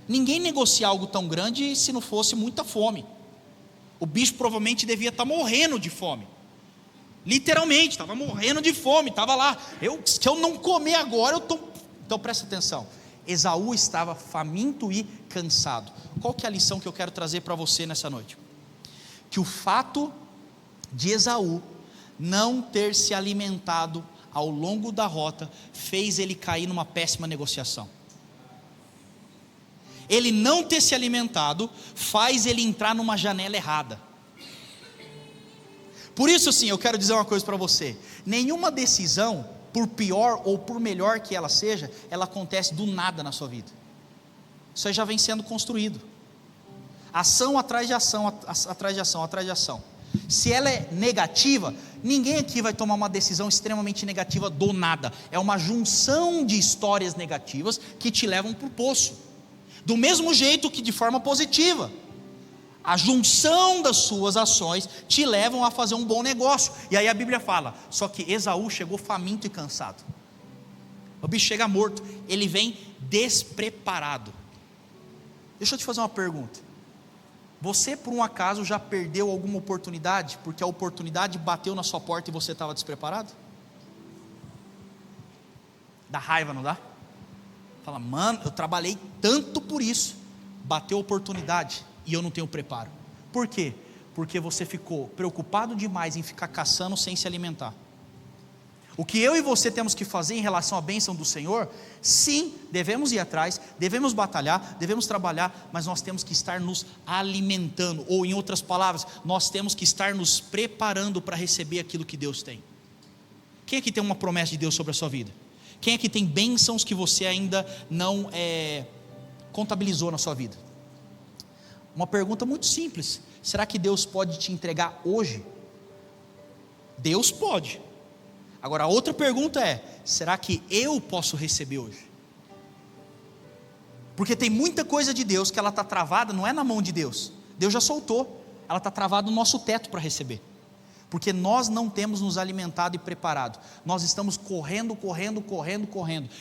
Ninguém negocia algo tão grande se não fosse muita fome. O bicho provavelmente devia estar morrendo de fome. Literalmente, estava morrendo de fome, estava lá. Se eu não comer agora, eu estou... Então presta atenção. Esaú estava faminto e cansado. Qual que é a lição que eu quero trazer para você nessa noite? Que o fato de Esaú não ter se alimentado ao longo da rota fez ele cair numa péssima negociação. Ele não ter se alimentado faz ele entrar numa janela errada. Por isso sim, eu quero dizer uma coisa para você. Nenhuma decisão, por pior ou por melhor que ela seja, ela acontece do nada na sua vida. Isso aí já vem sendo construído. Ação atrás de ação, atrás de ação, atrás de ação. Se ela é negativa, ninguém aqui vai tomar uma decisão extremamente negativa do nada. É uma junção de histórias negativas que te levam para o poço. Do mesmo jeito que de forma positiva, a junção das suas ações te levam a fazer um bom negócio. E aí a Bíblia fala, só que Esaú chegou faminto e cansado. O bicho chega morto, ele vem despreparado. Deixa eu te fazer uma pergunta. Você por um acaso já perdeu alguma oportunidade porque a oportunidade bateu na sua porta e você estava despreparado? Dá raiva, não dá? Fala, mano, eu trabalhei tanto por isso, bateu a oportunidade e eu não tenho preparo. Por quê? Porque você ficou preocupado demais em ficar caçando sem se alimentar. O que eu e você temos que fazer em relação à bênção do Senhor, sim, devemos ir atrás, devemos batalhar, devemos trabalhar, mas nós temos que estar nos alimentando, ou em outras palavras, nós temos que estar nos preparando para receber aquilo que Deus tem. Quem aqui tem uma promessa de Deus sobre a sua vida? Quem aqui tem bênçãos que você ainda não contabilizou na sua vida? Uma pergunta muito simples: será que Deus pode te entregar hoje? Deus pode. Agora a outra pergunta é: será que eu posso receber hoje? Porque tem muita coisa de Deus que ela está travada, não é na mão de Deus, Deus já soltou, ela está travada no nosso teto para receber, porque nós não temos nos alimentado e preparado, nós estamos correndo,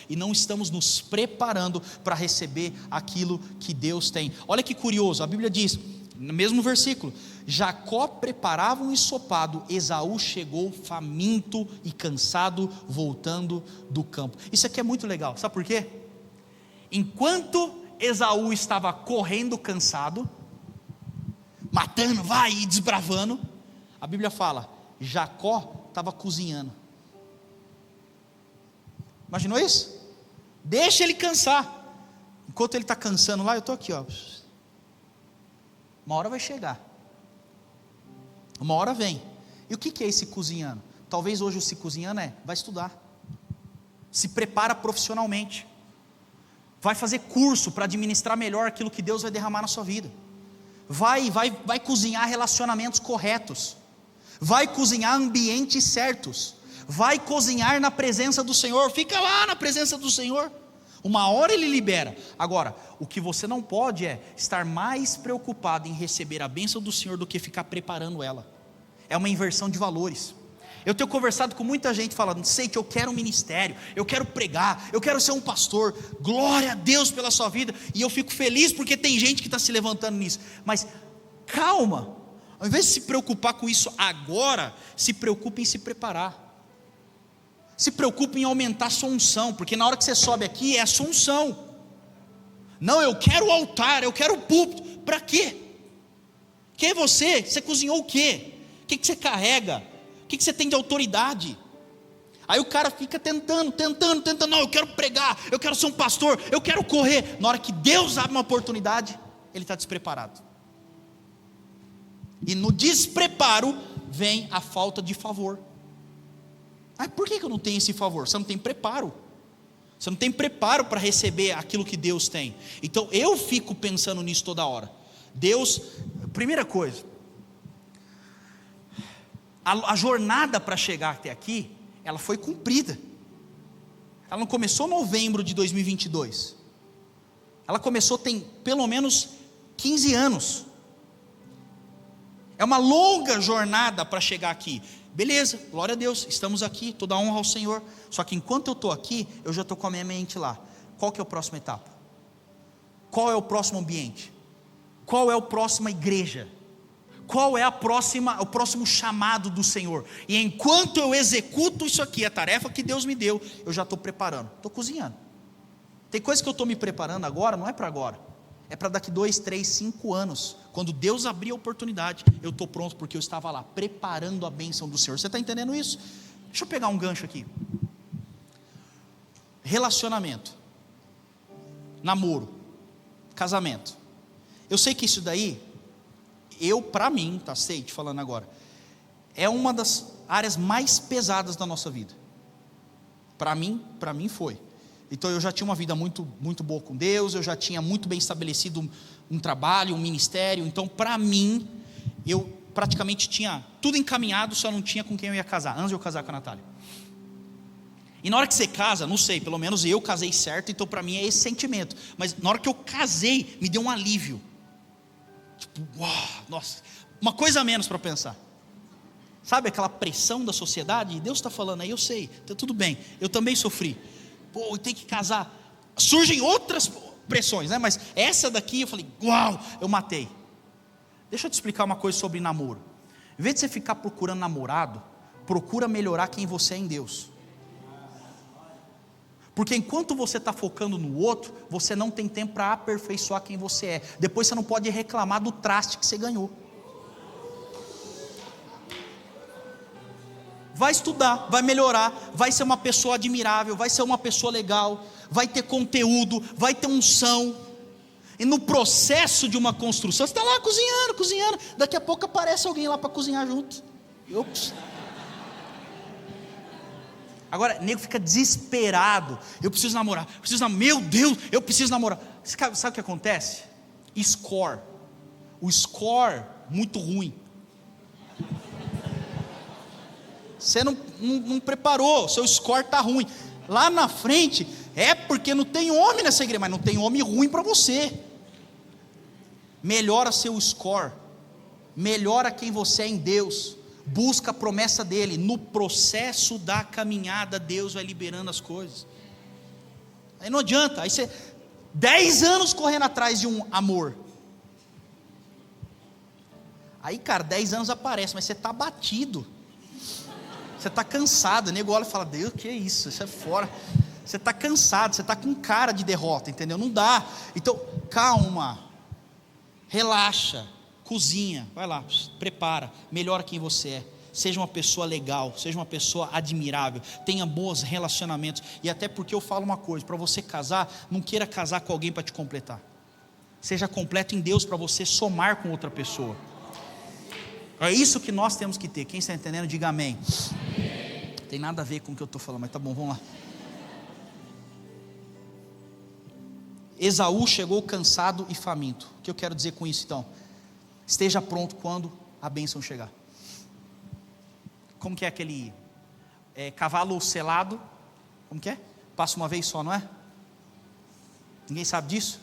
e não estamos nos preparando para receber aquilo que Deus tem. Olha que curioso, a Bíblia diz, no mesmo versículo: Jacó preparava um ensopado, Esaú chegou faminto e cansado, voltando do campo. Isso aqui é muito legal, sabe por quê? Enquanto Esaú estava correndo cansado, matando, vai e desbravando, a Bíblia fala, Jacó estava cozinhando. Imaginou isso? Deixa ele cansar. Enquanto ele está cansando lá, eu estou aqui, ó. Uma hora vai chegar, uma hora vem. E o que é esse cozinhando? Talvez hoje o se cozinhando vai estudar, se prepara profissionalmente, vai fazer curso para administrar melhor aquilo que Deus vai derramar na sua vida, vai cozinhar relacionamentos corretos, vai cozinhar ambientes certos, vai cozinhar na presença do Senhor, fica lá na presença do Senhor, uma hora Ele libera. Agora, o que você não pode é estar mais preocupado em receber a bênção do Senhor do que ficar preparando ela. É uma inversão de valores. Eu tenho conversado com muita gente falando, sei que eu quero um ministério, eu quero pregar, eu quero ser um pastor, glória a Deus pela sua vida, e eu fico feliz porque tem gente que está se levantando nisso, mas calma, ao invés de se preocupar com isso agora, se preocupe em se preparar, se preocupe em aumentar a sua unção, porque na hora que você sobe aqui é a sua unção. Não, eu quero o altar, eu quero o púlpito, para quê? Quem é você? Você cozinhou o quê? O que você carrega? O que você tem de autoridade? Aí o cara fica tentando, não, eu quero pregar, eu quero ser um pastor, eu quero correr. Na hora que Deus abre uma oportunidade, ele está despreparado. E no despreparo vem a falta de favor. Ah, por que eu não tenho esse favor? Você não tem preparo. Você não tem preparo para receber aquilo que Deus tem. Então eu fico pensando nisso toda hora. Deus, primeira coisa, a jornada para chegar até aqui, ela foi cumprida. Ela não começou em novembro de 2022. Ela começou tem pelo menos 15 anos. É uma longa jornada para chegar aqui. Beleza, glória a Deus, estamos aqui, toda a honra ao Senhor. Só que enquanto eu estou aqui, eu já estou com a minha mente lá. Qual que é a próxima etapa? Qual é o próximo ambiente? Qual é a próxima igreja? Qual é o próximo chamado do Senhor? E enquanto eu executo isso aqui, a tarefa que Deus me deu, eu já estou preparando, estou cozinhando. Tem coisa que eu estou me preparando agora, não é para agora, é para daqui 2, 3, 5 anos, quando Deus abrir a oportunidade, eu estou pronto, porque eu estava lá, preparando a bênção do Senhor. Você está entendendo isso? Deixa eu pegar um gancho aqui. Relacionamento, namoro, casamento. Eu sei que isso daí, para mim, sei te falando agora, é uma das áreas mais pesadas da nossa vida. Para mim foi. Então eu já tinha uma vida muito, muito boa com Deus, eu já tinha muito bem estabelecido um trabalho, um ministério. Então para mim, eu praticamente tinha tudo encaminhado, só não tinha com quem eu ia casar, antes de eu casar com a Natália. E na hora que você casa, não sei, pelo menos eu casei certo, então para mim é esse sentimento. Mas na hora que eu casei, me deu um alívio. Tipo, uau, nossa, uma coisa a menos para pensar. Sabe aquela pressão da sociedade? Deus está falando aí, eu sei, então tudo bem, eu também sofri. Pô, tem que casar. Surgem outras pressões, né? Mas essa daqui eu falei, uau, eu matei. Deixa eu te explicar uma coisa sobre namoro. Em vez de você ficar procurando namorado, procura melhorar quem você é em Deus. Porque enquanto você está focando no outro, você não tem tempo para aperfeiçoar quem você é. Depois você não pode reclamar do traste que você ganhou. vai estudar, vai melhorar, vai ser uma pessoa admirável, vai ser uma pessoa legal, vai ter conteúdo, vai ter unção. E no processo de uma construção, você está lá cozinhando, daqui a pouco aparece alguém lá para cozinhar junto. Ops. Agora, o nego fica desesperado. Eu preciso namorar, meu Deus, eu preciso namorar. Sabe o que acontece? Score. O score muito ruim. Você não preparou, seu score está ruim. Lá na frente, é porque não tem homem nessa igreja, mas não tem homem ruim para você. Melhora seu score, melhora quem você é em Deus, busca a promessa dele. No processo da caminhada, Deus vai liberando as coisas. Aí não adianta, aí você 10 anos correndo atrás de um amor. Aí, cara, 10 anos aparece, mas você está batido. Você está cansado, o nego olha e fala: Deus, que é isso? Isso é fora. Você está cansado, você está com cara de derrota, entendeu? Não dá. Então, calma, relaxa, cozinha, vai lá, prepara, melhora quem você é. Seja uma pessoa legal, seja uma pessoa admirável, tenha bons relacionamentos. E até porque eu falo uma coisa: para você casar, não queira casar com alguém para te completar. Seja completo em Deus para você somar com outra pessoa. É isso que nós temos que ter. Quem está entendendo, diga amém. Tem nada a ver com o que eu estou falando, mas tá bom, vamos lá. Esaú chegou cansado e faminto. O que eu quero dizer com isso então? Esteja pronto quando a bênção chegar. Como que é aquele cavalo selado? Como que é? Passa uma vez só, não é? Ninguém sabe disso?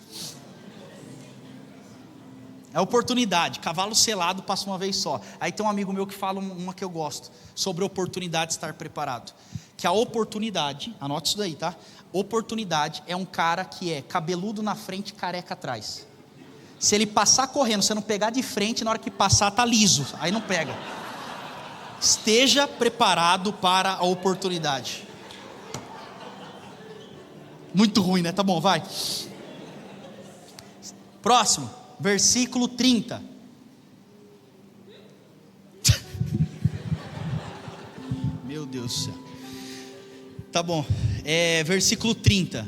É oportunidade, cavalo selado passa uma vez só. Aí tem um amigo meu que fala uma que eu gosto, sobre a oportunidade de estar preparado. Que a oportunidade, anote isso daí, tá? Oportunidade é um cara que é cabeludo na frente, careca atrás. Se ele passar correndo, você não pegar de frente, na hora que passar tá liso, aí não pega. Esteja preparado para a oportunidade. Muito ruim, né? Tá bom, vai. Próximo. Versículo 30. Meu Deus do céu. Tá bom, versículo 30.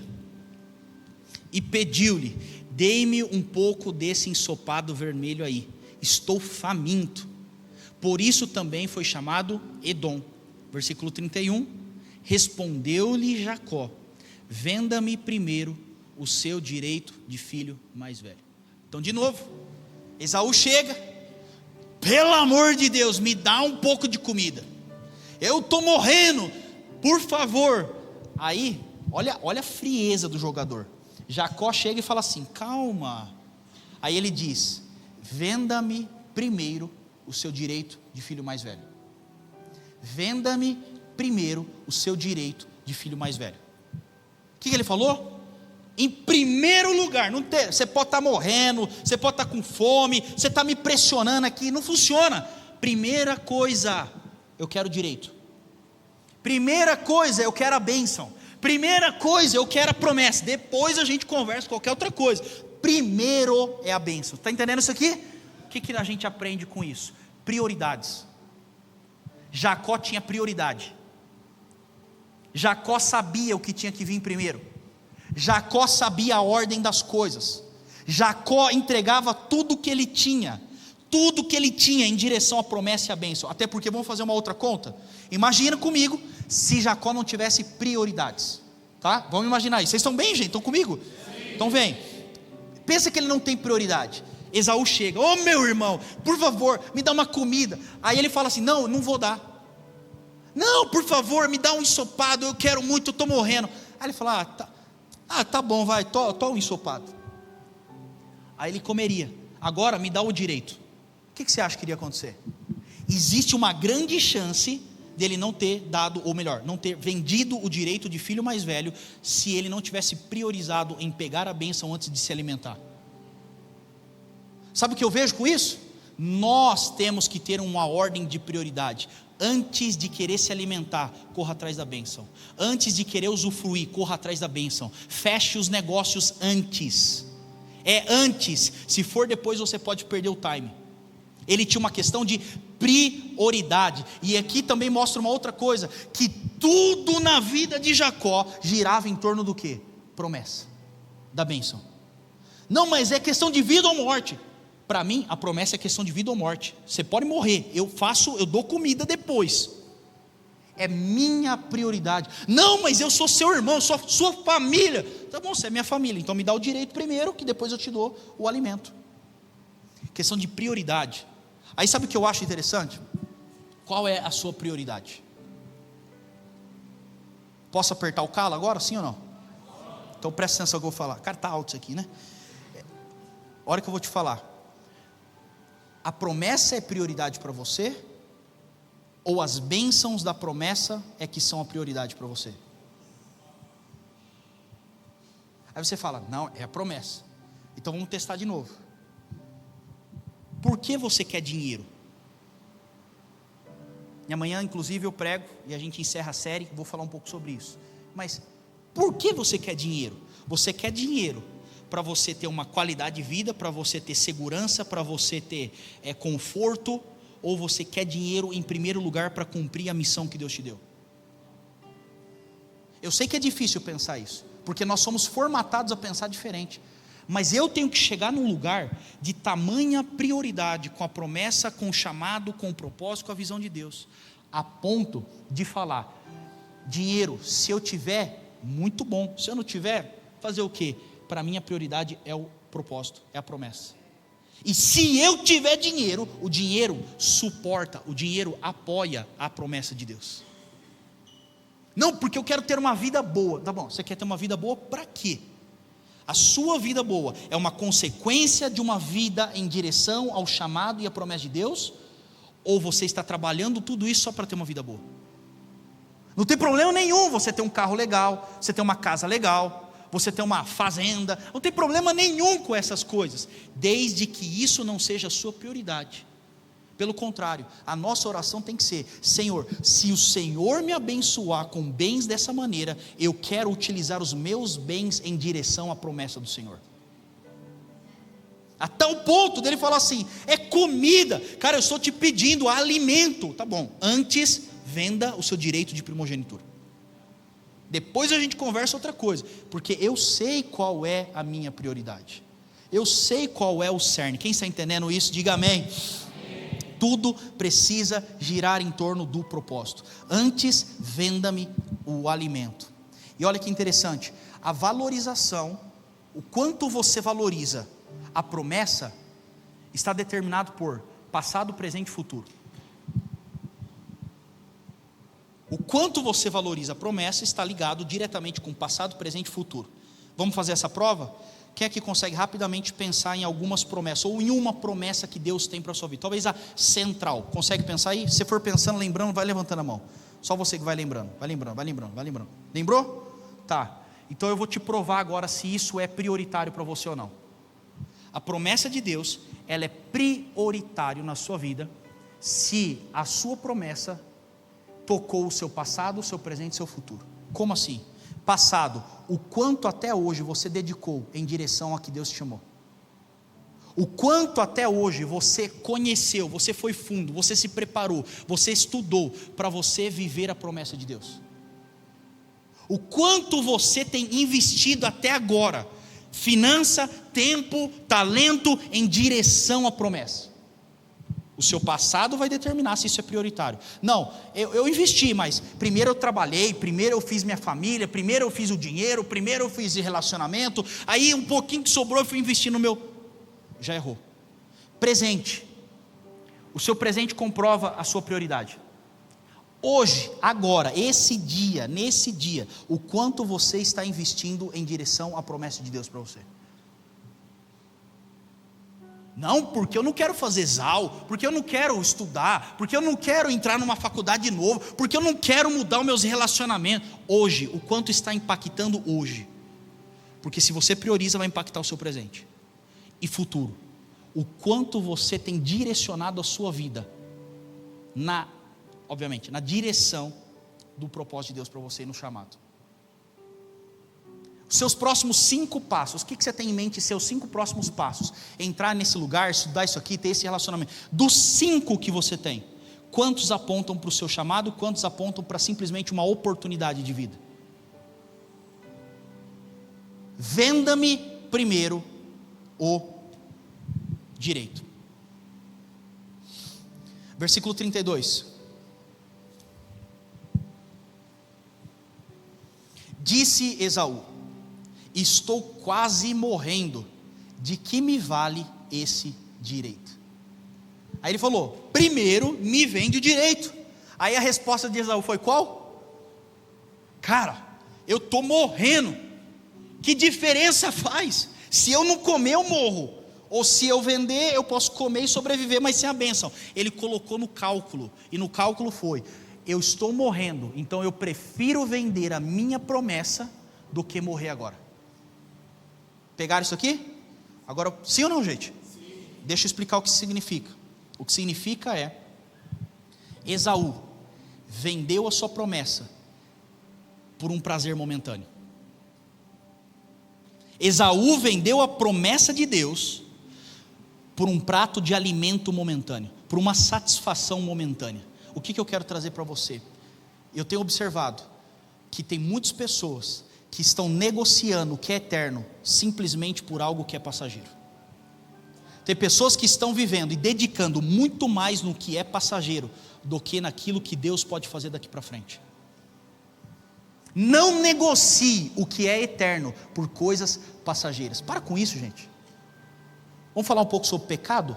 E pediu-lhe: dei-me um pouco desse ensopado vermelho aí, estou faminto. Por isso também foi chamado Edom. Versículo 31. Respondeu-lhe Jacó: venda-me primeiro o seu direito de filho mais velho. Então, de novo, Esaú chega: pelo amor de Deus, me dá um pouco de comida, eu estou morrendo, por favor. Aí, olha a frieza do jogador. Jacó chega e fala assim: calma. Aí ele diz: venda-me primeiro o seu direito de filho mais velho. Venda-me primeiro o seu direito de filho mais velho. O que ele falou? Em primeiro lugar, você pode estar morrendo, você pode estar com fome, você está me pressionando aqui, não funciona. Primeira coisa, eu quero direito. Primeira coisa, eu quero a bênção. Primeira coisa, eu quero a promessa. Depois a gente conversa qualquer outra coisa. Primeiro é a bênção. Está entendendo isso aqui? O que a gente aprende com isso? Prioridades. Jacó tinha prioridade. Jacó sabia o que tinha que vir primeiro. Jacó sabia a ordem das coisas. Jacó entregava tudo que ele tinha em direção à promessa e à bênção. Até porque, vamos fazer uma outra conta. Imagina comigo se Jacó não tivesse prioridades, tá? Vamos imaginar isso. Vocês estão bem, gente? Estão comigo? Sim. Então vem. Pensa que ele não tem prioridade. Esaú chega: ô meu irmão, por favor, me dá uma comida. Aí ele fala assim: não vou dar. Não, por favor, me dá um ensopado, eu quero muito, eu estou morrendo. Aí ele fala: tá bom, vai, tô um ensopado. Aí ele comeria. Agora me dá o direito. O que você acha que iria acontecer? Existe uma grande chance dele não ter dado, ou melhor, não ter vendido o direito de filho mais velho, se ele não tivesse priorizado em pegar a bênção antes de se alimentar. Sabe o que eu vejo com isso? Nós temos que ter uma ordem de prioridade. Antes de querer se alimentar, corra atrás da bênção. Antes de querer usufruir, corra atrás da bênção. Feche os negócios antes. É antes. Se for depois, você pode perder o time. Ele tinha uma questão de prioridade. E aqui também mostra uma outra coisa, que tudo na vida de Jacó girava em torno do quê? Promessa, da bênção. Não, mas é questão de vida ou morte. Para mim, a promessa é questão de vida ou morte. Você pode morrer, eu dou comida depois. É minha prioridade. Não, mas eu sou seu irmão, eu sou sua família. Tá bom, você é minha família, então me dá o direito primeiro, que depois eu te dou o alimento. Questão de prioridade. Aí sabe o que eu acho interessante? Qual é a sua prioridade? Posso apertar o calo agora, sim ou não? Então presta atenção no que eu vou falar. Cara, tá alto isso aqui, né? Olha o que eu vou te falar. A promessa é prioridade para você? Ou as bênçãos da promessa é que são a prioridade para você? Aí você fala, não, é a promessa. Então vamos testar de novo. Por que você quer dinheiro? E amanhã, inclusive, eu prego e a gente encerra a série, vou falar um pouco sobre isso. Mas por que você quer dinheiro? Você quer dinheiro para você ter uma qualidade de vida, para você ter segurança, para você ter conforto, ou você quer dinheiro em primeiro lugar para cumprir a missão que Deus te deu? Eu sei que é difícil pensar isso, porque nós somos formatados a pensar diferente, mas eu tenho que chegar num lugar de tamanha prioridade, com a promessa, com o chamado, com o propósito, com a visão de Deus, a ponto de falar, dinheiro, se eu tiver, muito bom, se eu não tiver, fazer o quê? Para mim a prioridade é o propósito, é a promessa. E se eu tiver dinheiro, o dinheiro suporta, o dinheiro apoia a promessa de Deus. Não, porque eu quero ter uma vida boa. Tá bom, você quer ter uma vida boa para quê? A sua vida boa é uma consequência de uma vida em direção ao chamado e à promessa de Deus? Ou você está trabalhando tudo isso só para ter uma vida boa? Não tem problema nenhum você ter um carro legal, você ter uma casa legal, você ter uma fazenda, não tem problema nenhum com essas coisas, desde que isso não seja a sua prioridade. Pelo contrário, a nossa oração tem que ser, Senhor, se o Senhor me abençoar com bens dessa maneira, eu quero utilizar os meus bens em direção à promessa do Senhor. A tal ponto dele falar assim, é comida, cara, eu estou te pedindo alimento, tá bom, antes venda o seu direito de primogenitura. Depois a gente conversa outra coisa, porque eu sei qual é a minha prioridade, eu sei qual é o cerne. Quem está entendendo isso, diga amém. Tudo precisa girar em torno do propósito. Antes, venda-me o alimento. E olha que interessante, a valorização, o quanto você valoriza a promessa, está determinado por passado, presente e futuro. O quanto você valoriza a promessa está ligado diretamente com passado, presente e futuro. Vamos fazer essa prova? Quem é que consegue rapidamente pensar em algumas promessas, ou em uma promessa que Deus tem para a sua vida? Talvez a central, consegue pensar aí? Se for pensando, lembrando, vai levantando a mão. Só você que vai lembrando, vai lembrando, vai lembrando, vai lembrando. Lembrou? Tá, então eu vou te provar agora se isso é prioritário para você ou não. A promessa de Deus, ela é prioritária na sua vida, se a sua promessa tocou o seu passado, o seu presente e o seu futuro. Como assim? Passado, o quanto até hoje você dedicou em direção a que Deus te chamou. O quanto até hoje você conheceu, você foi fundo, você se preparou, você estudou para você viver a promessa de Deus. O quanto você tem investido até agora, finança, tempo, talento em direção à promessa. O seu passado vai determinar se isso é prioritário. Não, eu investi, mas primeiro eu trabalhei, primeiro eu fiz minha família, primeiro eu fiz o dinheiro, primeiro eu fiz relacionamento, aí um pouquinho que sobrou eu fui investir no meu... Já errou. Presente. O seu presente comprova a sua prioridade. Hoje, agora, esse dia, nesse dia, o quanto você está investindo em direção à promessa de Deus para você. Não, porque eu não quero fazer ZAL, porque eu não quero estudar, porque eu não quero entrar numa faculdade de novo, porque eu não quero mudar os meus relacionamentos. Hoje, o quanto está impactando hoje? Porque se você prioriza, vai impactar o seu presente e futuro. O quanto você tem direcionado a sua vida obviamente, na direção do propósito de Deus para você e no chamado. Seus próximos 5 passos, o que você tem em mente, seus 5 próximos passos? Entrar nesse lugar, estudar isso aqui, ter esse relacionamento. Dos 5 que você tem, Quantos apontam para o seu chamado? Quantos apontam para simplesmente uma oportunidade de vida? Venda-me primeiro o direito. Versículo 32. Disse Esaú: estou quase morrendo, de que me vale esse direito? Aí ele falou: primeiro me vende o direito. Aí a resposta de Esaú foi qual? Cara, eu estou morrendo, que diferença faz? Se eu não comer eu morro, ou se eu vender eu posso comer e sobreviver, mas sem a bênção. Ele colocou no cálculo, e no cálculo foi: eu estou morrendo, então eu prefiro vender a minha promessa do que morrer agora. Pegaram isso aqui? Agora, sim ou não, gente? Sim. Deixa eu explicar o que significa. O que significa é: Esaú vendeu a sua promessa por um prazer momentâneo. Esaú vendeu a promessa de Deus por um prato de alimento momentâneo, por uma satisfação momentânea. O que eu quero trazer para você? Eu tenho observado que tem muitas pessoas que estão negociando o que é eterno simplesmente por algo que é passageiro. Tem pessoas que estão vivendo e dedicando muito mais no que é passageiro do que naquilo que Deus pode fazer daqui para frente. Não negocie o que é eterno por coisas passageiras. Para com isso, gente. Vamos falar um pouco sobre pecado?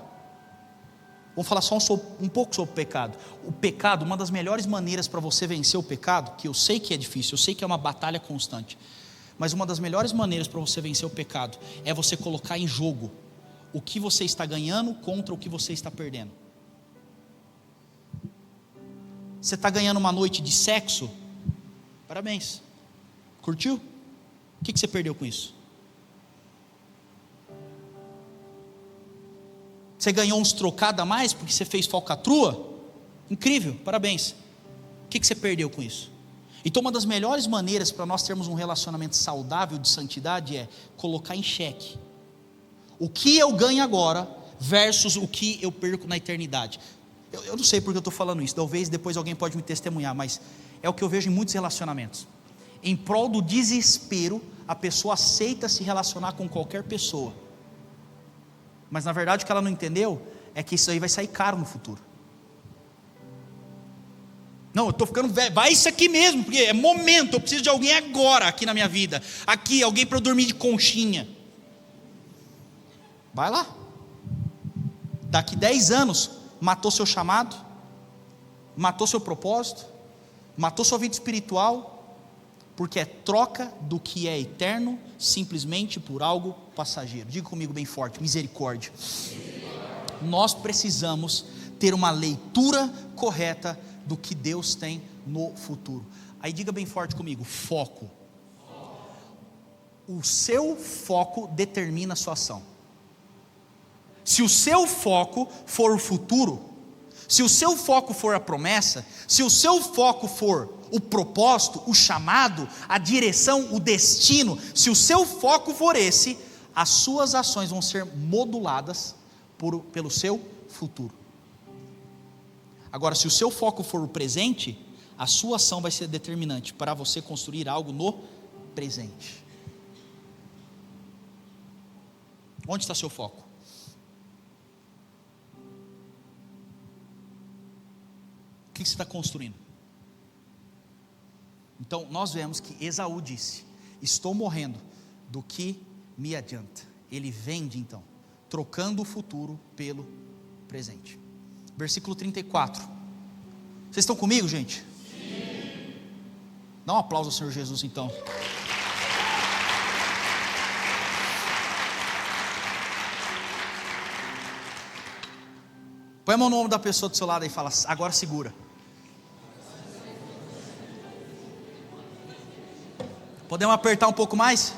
Vamos falar só um pouco sobre o pecado. O pecado, uma das melhores maneiras para você vencer o pecado, que eu sei que é difícil, eu sei que é uma batalha constante, mas uma das melhores maneiras para você vencer o pecado é você colocar em jogo o que você está ganhando contra o que você está perdendo. Você está ganhando uma noite de sexo? Parabéns. Curtiu? O que você perdeu com isso? Você ganhou uns trocados a mais porque você fez falcatrua? Incrível, parabéns. O que você perdeu com isso? Então uma das melhores maneiras para nós termos um relacionamento saudável de santidade é colocar em xeque o que eu ganho agora versus o que eu perco na eternidade. Eu não sei porque eu estou falando isso, talvez depois alguém pode me testemunhar, mas é o que eu vejo em muitos relacionamentos. Em prol do desespero, a pessoa aceita se relacionar com qualquer pessoa, mas na verdade o que ela não entendeu é que isso aí vai sair caro no futuro. Não, eu estou ficando velho, vai isso aqui mesmo, porque é momento, eu preciso de alguém agora aqui na minha vida, aqui, alguém para eu dormir de conchinha. Vai lá, daqui 10 anos, matou seu chamado, matou seu propósito, matou sua vida espiritual, porque é troca do que é eterno, simplesmente por algo passageiro. Diga comigo bem forte: misericórdia. Nós precisamos ter uma leitura correta do que Deus tem no futuro. Aí diga bem forte comigo: foco. O seu foco determina a sua ação. Se o seu foco for o futuro, se o seu foco for a promessa, se o seu foco for o propósito, o chamado, a direção, o destino, se o seu foco for esse, as suas ações vão ser moduladas pelo seu futuro. Agora, se o seu foco for o presente, a sua ação vai ser determinante para você construir algo no presente. Onde está seu foco? O que você está construindo? Então nós vemos que Esaú disse: estou morrendo, do que me adianta? Ele vende então, trocando o futuro pelo presente. Versículo 34. Vocês estão comigo, gente? Sim. Dá um aplauso ao Senhor Jesus então. Põe a mão no ombro da pessoa do seu lado e fala: agora segura. Podemos apertar um pouco mais?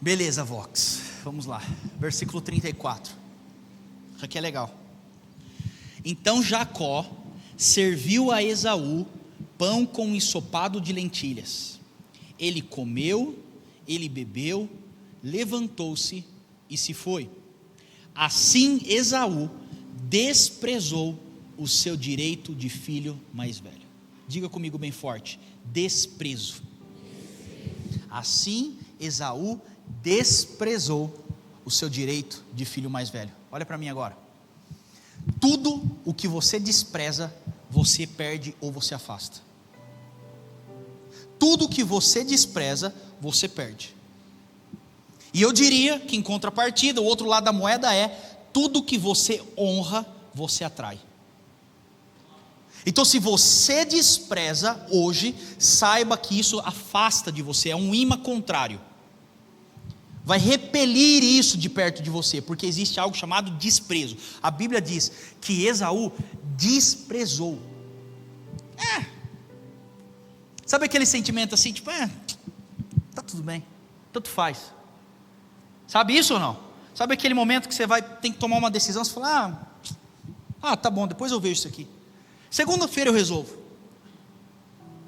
Beleza, Vox. Vamos lá. Versículo 34. Isso aqui é legal. Então Jacó serviu a Esaú pão com ensopado de lentilhas. Ele comeu, ele bebeu, levantou-se e se foi. Assim Esaú desprezou o seu direito de filho mais velho. Diga comigo bem forte: desprezo. Assim Esaú desprezou o seu direito de filho mais velho. Olha para mim agora. Tudo o que você despreza, você perde ou você afasta. Tudo que você despreza, você perde. E eu diria que em contrapartida, o outro lado da moeda é: tudo que você honra, você atrai. Então, se você despreza hoje, saiba que isso afasta de você, é um imã contrário. Vai repelir isso de perto de você, porque existe algo chamado desprezo. A Bíblia diz que Esaú desprezou. Sabe aquele sentimento assim, tipo, tá tudo bem, tanto faz. Sabe isso ou não? Sabe aquele momento que você tem que tomar uma decisão, você fala, tá bom, depois eu vejo isso aqui. Segunda-feira eu resolvo.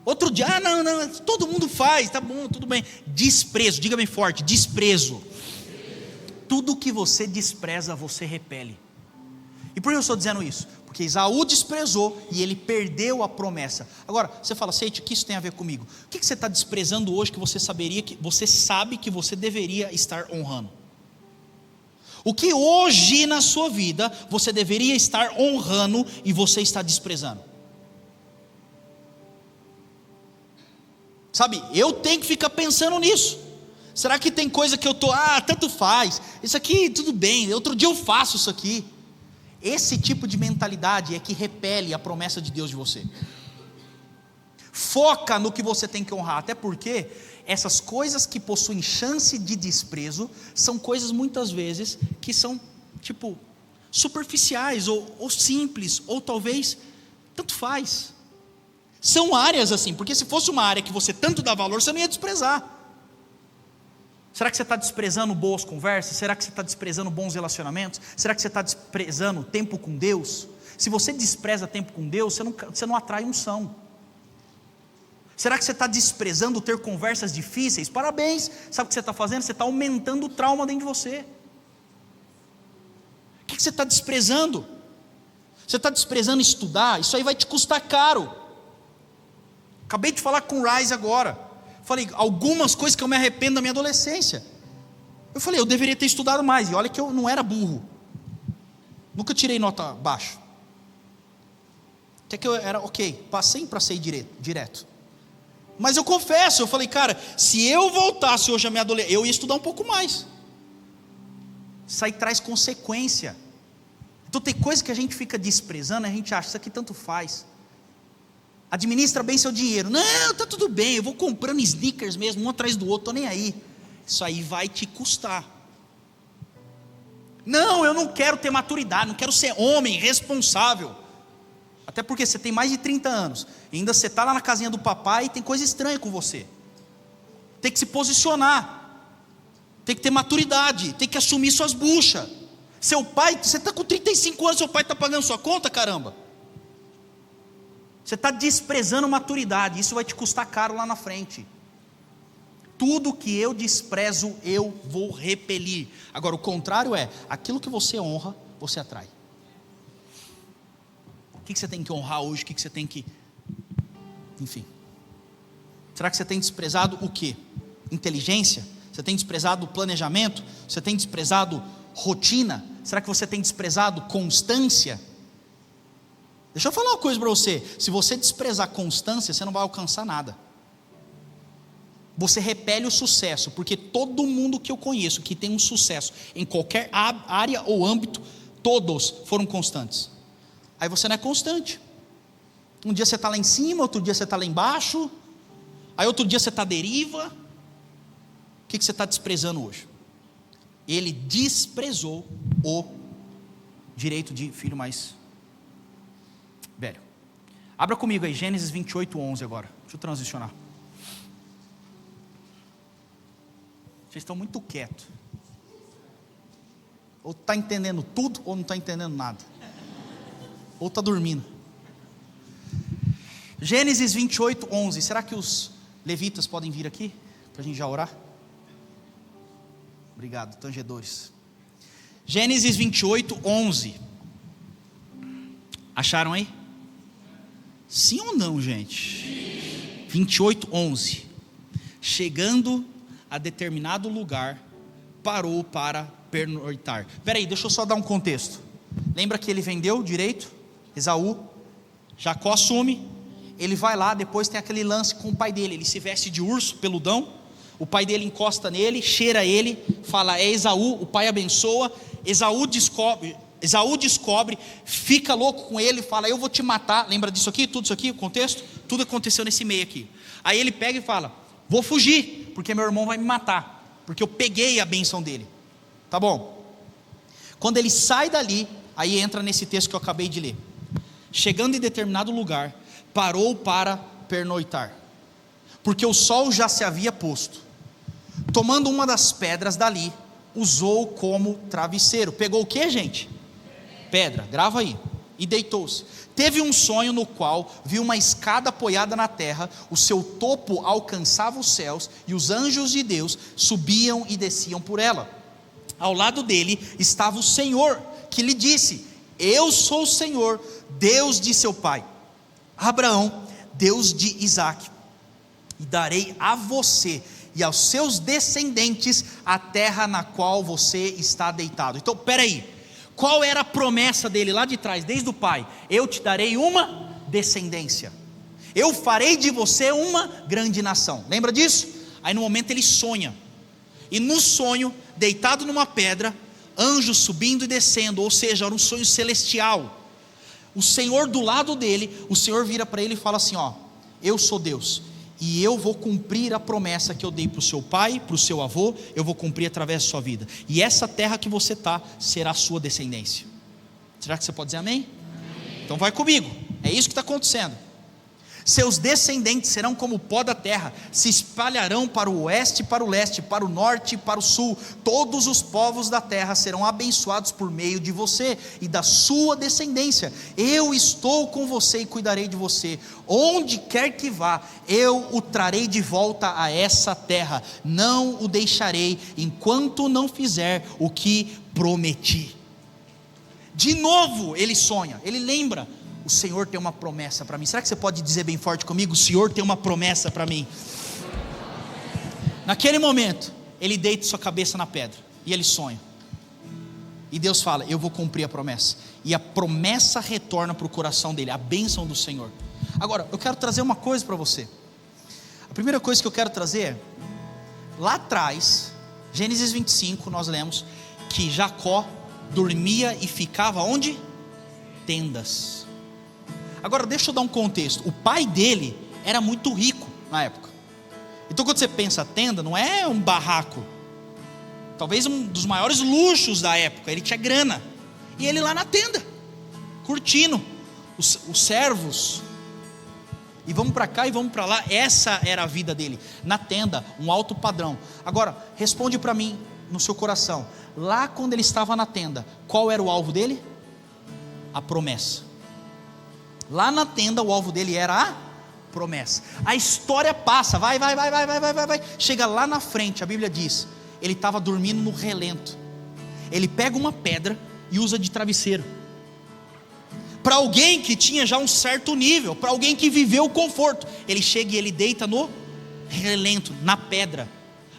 Outro dia, não, todo mundo faz, tá bom, tudo bem. Desprezo, diga bem forte, desprezo. Tudo que você despreza, você repele. E por que eu estou dizendo isso? Porque Esaú desprezou e ele perdeu a promessa. Agora, você fala, Seite, o que isso tem a ver comigo? O que você está desprezando hoje que você sabe que você deveria estar honrando? O que hoje na sua vida você deveria estar honrando e você está desprezando? Sabe, eu tenho que ficar pensando nisso. Será que tem coisa que eu estou, tanto faz, isso aqui tudo bem, outro dia eu faço isso aqui. Esse tipo de mentalidade é que repele a promessa de Deus de você. Foca no que você tem que honrar, até porque essas coisas que possuem chance de desprezo são coisas muitas vezes que são tipo superficiais ou simples, ou talvez tanto faz. São áreas assim, porque se fosse uma área que você tanto dá valor, você não ia desprezar. Será que você está desprezando boas conversas? Será que você está desprezando bons relacionamentos? Será que você está desprezando tempo com Deus? Se você despreza tempo com Deus, você não atrai unção. Será que você está desprezando ter conversas difíceis? Parabéns, sabe o que você está fazendo? Você está aumentando o trauma dentro de você. O que você está desprezando? Você está desprezando estudar? Isso aí vai te custar caro. Acabei de falar com o Rise agora. Falei, algumas coisas que eu me arrependo da minha adolescência. Eu falei, eu deveria ter estudado mais. E olha que eu não era burro. Nunca tirei nota baixa. Até que eu era ok, passei para ser direto. Mas eu confesso, eu falei, cara, se eu voltasse hoje a minha adolescência, eu ia estudar um pouco mais. Isso aí traz consequência. Então tem coisa que a gente fica desprezando, a gente acha, isso aqui tanto faz. Administra bem seu dinheiro. Não, tá tudo bem, eu vou comprando sneakers mesmo, um atrás do outro, tô nem aí. Isso aí vai te custar. Não, eu não quero ter maturidade, não quero ser homem, responsável. Até porque você tem mais de 30 anos, e ainda você está lá na casinha do papai e tem coisa estranha com você. Tem que se posicionar, tem que ter maturidade, tem que assumir suas buchas. Seu pai, você está com 35 anos, seu pai está pagando sua conta, caramba. Você está desprezando maturidade, isso vai te custar caro lá na frente. Tudo que eu desprezo, eu vou repelir. Agora o contrário é, aquilo que você honra, você atrai. O que você tem que honrar hoje? O que você tem que... Enfim. Será que você tem desprezado o quê? Inteligência? Você tem desprezado planejamento? Você tem desprezado rotina? Será que você tem desprezado constância? Deixa eu falar uma coisa para você. Se você desprezar constância, você não vai alcançar nada. Você repele o sucesso, porque todo mundo que eu conheço que tem um sucesso em qualquer área ou âmbito, todos foram constantes. Aí você não é constante. Um dia você está lá em cima, outro dia você está lá embaixo, aí outro dia você está à deriva. O que você está desprezando hoje? Ele desprezou o direito de filho mais velho. Abra comigo aí, Gênesis 28:11 agora. Deixa eu transicionar. Vocês estão muito quietos. Ou está entendendo tudo, ou não está entendendo nada. Ou está dormindo. Gênesis 28:11. Será que os levitas podem vir aqui? Para a gente já orar? Obrigado, tangedores. Gênesis 28:11. Acharam aí? Sim ou não, gente? 28:11. Chegando a determinado lugar, parou para pernoitar. Peraí, deixa eu só dar um contexto. Lembra que ele vendeu direito? Esaú. Jacó assume. Ele vai lá, depois tem aquele lance com o pai dele. Ele se veste de urso, peludão. O pai dele encosta nele, cheira ele, fala: é Esaú. O pai abençoa. Esaú descobre, fica louco com ele, fala: eu vou te matar. Lembra disso aqui? Tudo isso aqui, o contexto? Tudo aconteceu nesse meio aqui. Aí ele pega e fala: vou fugir, porque meu irmão vai me matar, porque eu peguei a bênção dele. Tá bom. Quando ele sai dali, aí entra nesse texto que eu acabei de ler. Chegando em determinado lugar, parou para pernoitar, porque o sol já se havia posto. Tomando uma das pedras dali, usou como travesseiro. Pegou o que, gente? Pedra, grava aí. E deitou-se. Teve um sonho no qual viu uma escada apoiada na terra, o seu topo alcançava os céus, e os anjos de Deus subiam e desciam por ela. Ao lado dele estava o Senhor, que lhe disse: eu sou o Senhor, Deus de seu pai Abraão, Deus de Isaque, e darei a você e aos seus descendentes a terra na qual você está deitado. Então, peraí, qual era a promessa dele lá de trás, desde o pai? Eu te darei uma descendência, eu farei de você uma grande nação. Lembra disso? Aí no momento ele sonha, e no sonho, deitado numa pedra, anjos subindo e descendo, ou seja, era um sonho celestial. O Senhor do lado dele, o Senhor vira para ele e fala assim: ó, eu sou Deus, e eu vou cumprir a promessa que eu dei para o seu pai, para o seu avô, eu vou cumprir através da sua vida, e essa terra que você está, será a sua descendência. Será que você pode dizer amém? Amém. Então vai comigo, é isso que está acontecendo. Seus descendentes serão como o pó da terra, se espalharão para o oeste, para o leste, para o norte e para o sul. Todos os povos da terra serão abençoados por meio de você e da sua descendência. Eu estou com você e cuidarei de você. Onde quer que vá, eu o trarei de volta a essa terra. Não o deixarei enquanto não fizer o que prometi. De novo ele sonha, ele lembra: o Senhor tem uma promessa para mim. Será que você pode dizer bem forte comigo: o Senhor tem uma promessa para mim? Naquele momento, ele deita sua cabeça na pedra, e ele sonha, e Deus fala: eu vou cumprir a promessa, e a promessa retorna para o coração dele, a bênção do Senhor. Agora, eu quero trazer uma coisa para você. A primeira coisa que eu quero trazer é, lá atrás, Gênesis 25, nós lemos que Jacó dormia e ficava onde? Tendas. Agora deixa eu dar um contexto. O pai dele era muito rico na época. Então quando você pensa tenda, não é um barraco, talvez um dos maiores luxos da época. Ele tinha grana, e ele lá na tenda, curtindo os servos, e vamos para cá e vamos para lá. Essa era a vida dele, na tenda, um alto padrão. Agora responde para mim no seu coração, lá quando ele estava na tenda, qual era o alvo dele? A promessa. Lá na tenda o alvo dele era a promessa. A história passa, vai, chega lá na frente, a Bíblia diz, ele estava dormindo no relento. Ele pega uma pedra e usa de travesseiro. Para alguém que tinha já um certo nível, para alguém que viveu o conforto, ele chega e ele deita no relento, na pedra.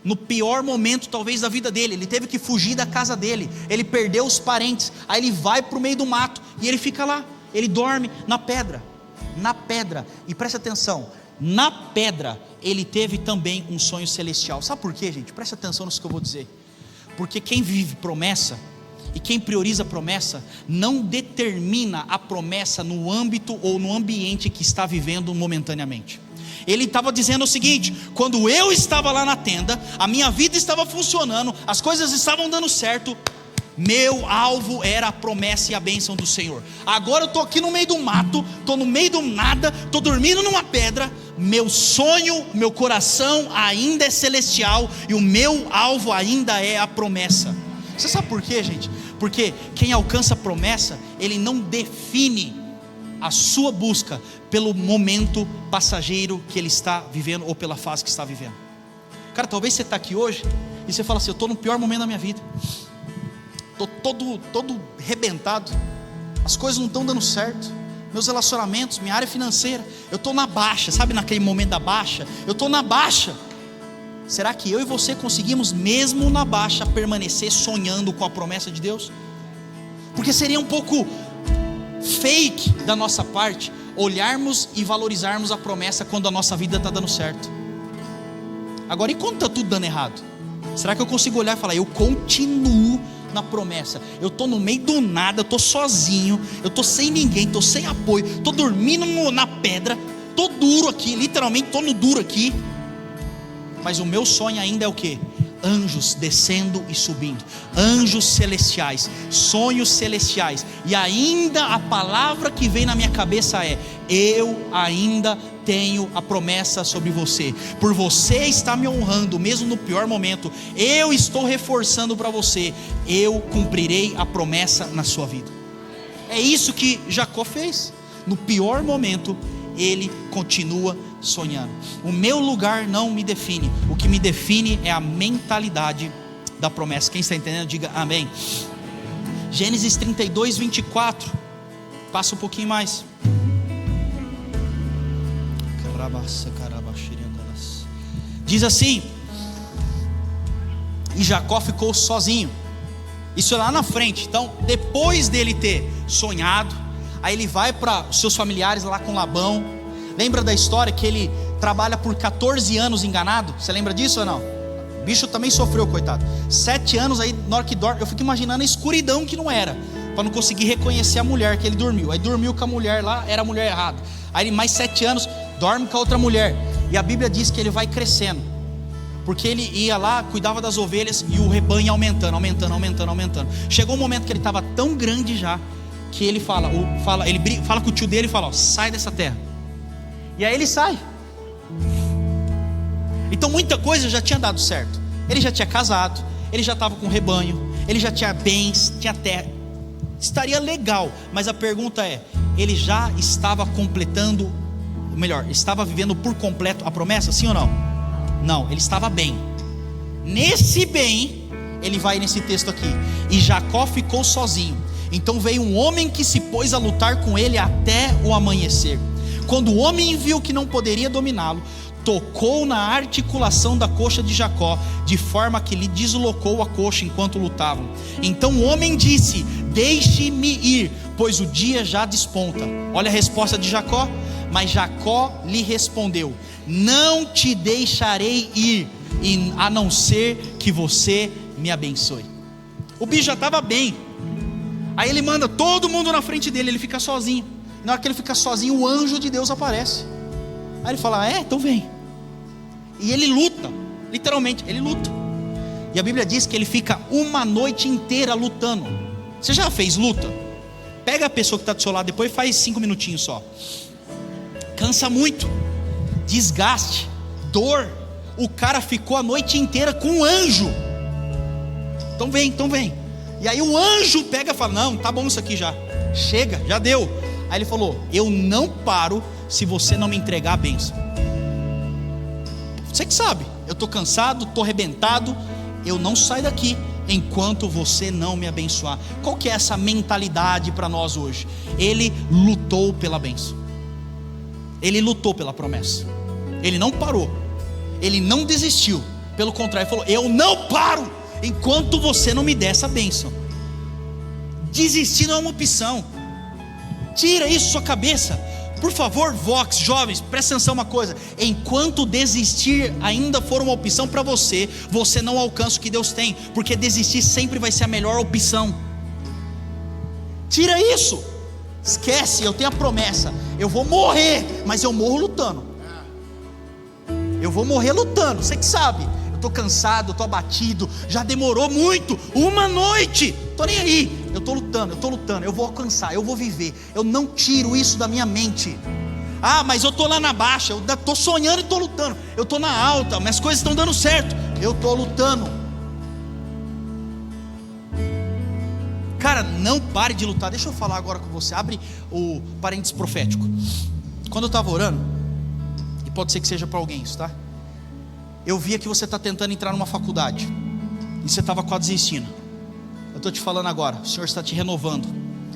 No pior momento talvez da vida dele, ele teve que fugir da casa dele, ele perdeu os parentes, aí ele vai para o meio do mato, e ele fica lá. Ele dorme na pedra, e preste atenção, na pedra ele teve também um sonho celestial. Sabe por quê, gente? Preste atenção nisso que eu vou dizer. Porque quem vive promessa, e quem prioriza a promessa, não determina a promessa no âmbito ou no ambiente que está vivendo momentaneamente. Ele estava dizendo o seguinte: quando eu estava lá na tenda, a minha vida estava funcionando, as coisas estavam dando certo, meu alvo era a promessa e a bênção do Senhor. Agora eu estou aqui no meio do mato, estou no meio do nada, estou dormindo numa pedra. Meu sonho, meu coração ainda é celestial, e o meu alvo ainda é a promessa. Você sabe por quê, gente? Porque quem alcança a promessa, ele não define a sua busca pelo momento passageiro que ele está vivendo, ou pela fase que está vivendo. Cara, talvez você está aqui hoje e você fala assim: eu estou no pior momento da minha vida, estou todo arrebentado, as coisas não estão dando certo, meus relacionamentos, minha área financeira, eu estou na baixa, sabe naquele momento da baixa? Eu estou na baixa. Será que eu e você conseguimos, mesmo na baixa, permanecer sonhando com a promessa de Deus? Porque seria um pouco fake da nossa parte olharmos e valorizarmos a promessa quando a nossa vida está dando certo. Agora, e quando está tudo dando errado? Será que eu consigo olhar e falar, eu continuo na promessa, eu estou no meio do nada, eu estou sozinho, eu estou sem ninguém, estou sem apoio, estou dormindo na pedra, estou duro aqui, literalmente estou no duro aqui, mas o meu sonho ainda é o quê? Anjos descendo e subindo, anjos celestiais, sonhos celestiais, e ainda a palavra que vem na minha cabeça é, eu ainda tenho a promessa sobre você, por você estar me honrando, mesmo no pior momento, eu estou reforçando para você, eu cumprirei a promessa na sua vida. É isso que Jacó fez, no pior momento, ele continua sonhando. O meu lugar não me define, o que me define é a mentalidade da promessa. Quem está entendendo, diga amém. Gênesis 32, 24, passa um pouquinho mais. Diz assim: e Jacó ficou sozinho. Isso é lá na frente. Então, depois dele ter sonhado, aí ele vai para os seus familiares lá com Labão. Lembra da história que ele trabalha por 14 anos enganado? Você lembra disso ou não? O bicho também sofreu, coitado. 7 anos aí, na hora que dorme, eu fico imaginando a escuridão que não era, para não conseguir reconhecer a mulher que ele dormiu. Aí dormiu com a mulher lá, era a mulher errada. Aí mais 7 anos, dorme com a outra mulher. E a Bíblia diz que ele vai crescendo, porque ele ia lá, cuidava das ovelhas, e o rebanho aumentando. Chegou um momento que ele estava tão grande já, que ele fala com o tio dele e fala, ó, sai dessa terra. E aí ele sai. Então muita coisa já tinha dado certo. Ele já tinha casado, ele já estava com rebanho, ele já tinha bens, tinha terra, estaria legal. Mas a pergunta é, ele já estava completando, melhor, estava vivendo por completo a promessa, sim ou não? Não, ele estava bem. Nesse bem, ele vai nesse texto aqui, e Jacó ficou sozinho. Então veio um homem que se pôs a lutar com ele até o amanhecer. Quando o homem viu que não poderia dominá-lo, tocou na articulação da coxa de Jacó, de forma que lhe deslocou a coxa enquanto lutavam. Então o homem disse, deixe-me ir, pois o dia já desponta. Olha a resposta de Jacó. Mas Jacó lhe respondeu, não te deixarei ir, a não ser que você me abençoe. O bicho já estava bem. Aí ele manda todo mundo na frente dele, ele fica sozinho. E na hora que ele fica sozinho, o anjo de Deus aparece. Aí ele fala, então vem. E ele luta, literalmente, ele luta. E a Bíblia diz que ele fica uma noite inteira lutando. Você já fez luta? Pega a pessoa que está do seu lado depois e faz 5 minutinhos só. Cansa muito, desgaste, dor. O cara ficou a noite inteira com um anjo. Então vem. E aí o anjo pega e fala, não, tá bom isso aqui já, chega, já deu. Aí ele falou, eu não paro se você não me entregar a bênção. Você que sabe, eu estou cansado, estou arrebentado, eu não saio daqui enquanto você não me abençoar. Qual que é essa mentalidade para nós hoje? Ele lutou pela bênção, ele lutou pela promessa, ele não parou, ele não desistiu, pelo contrário, ele falou, eu não paro enquanto você não me der essa bênção. Desistir não é uma opção. Tira isso da sua cabeça, por favor. Vox, jovens, presta atenção uma coisa, enquanto desistir ainda for uma opção para você, você não alcança o que Deus tem, porque desistir sempre vai ser a melhor opção. Tira isso, esquece, eu tenho a promessa, eu vou morrer, mas eu morro lutando. Eu vou morrer lutando, você que sabe, eu estou cansado, eu estou abatido, já demorou muito, uma noite, estou nem aí, eu estou lutando, eu vou alcançar, eu vou viver, eu não tiro isso da minha mente. Mas eu estou lá na baixa, eu estou sonhando e estou lutando, eu estou na alta, minhas coisas estão dando certo, eu estou lutando. Cara, não pare de lutar. Deixa eu falar agora com você, abre o parênteses profético. Quando eu estava orando, e pode ser que seja para alguém isso, tá? Eu via que você está tentando entrar numa faculdade, e você estava quase desistindo. Eu estou te falando agora, o Senhor está te renovando.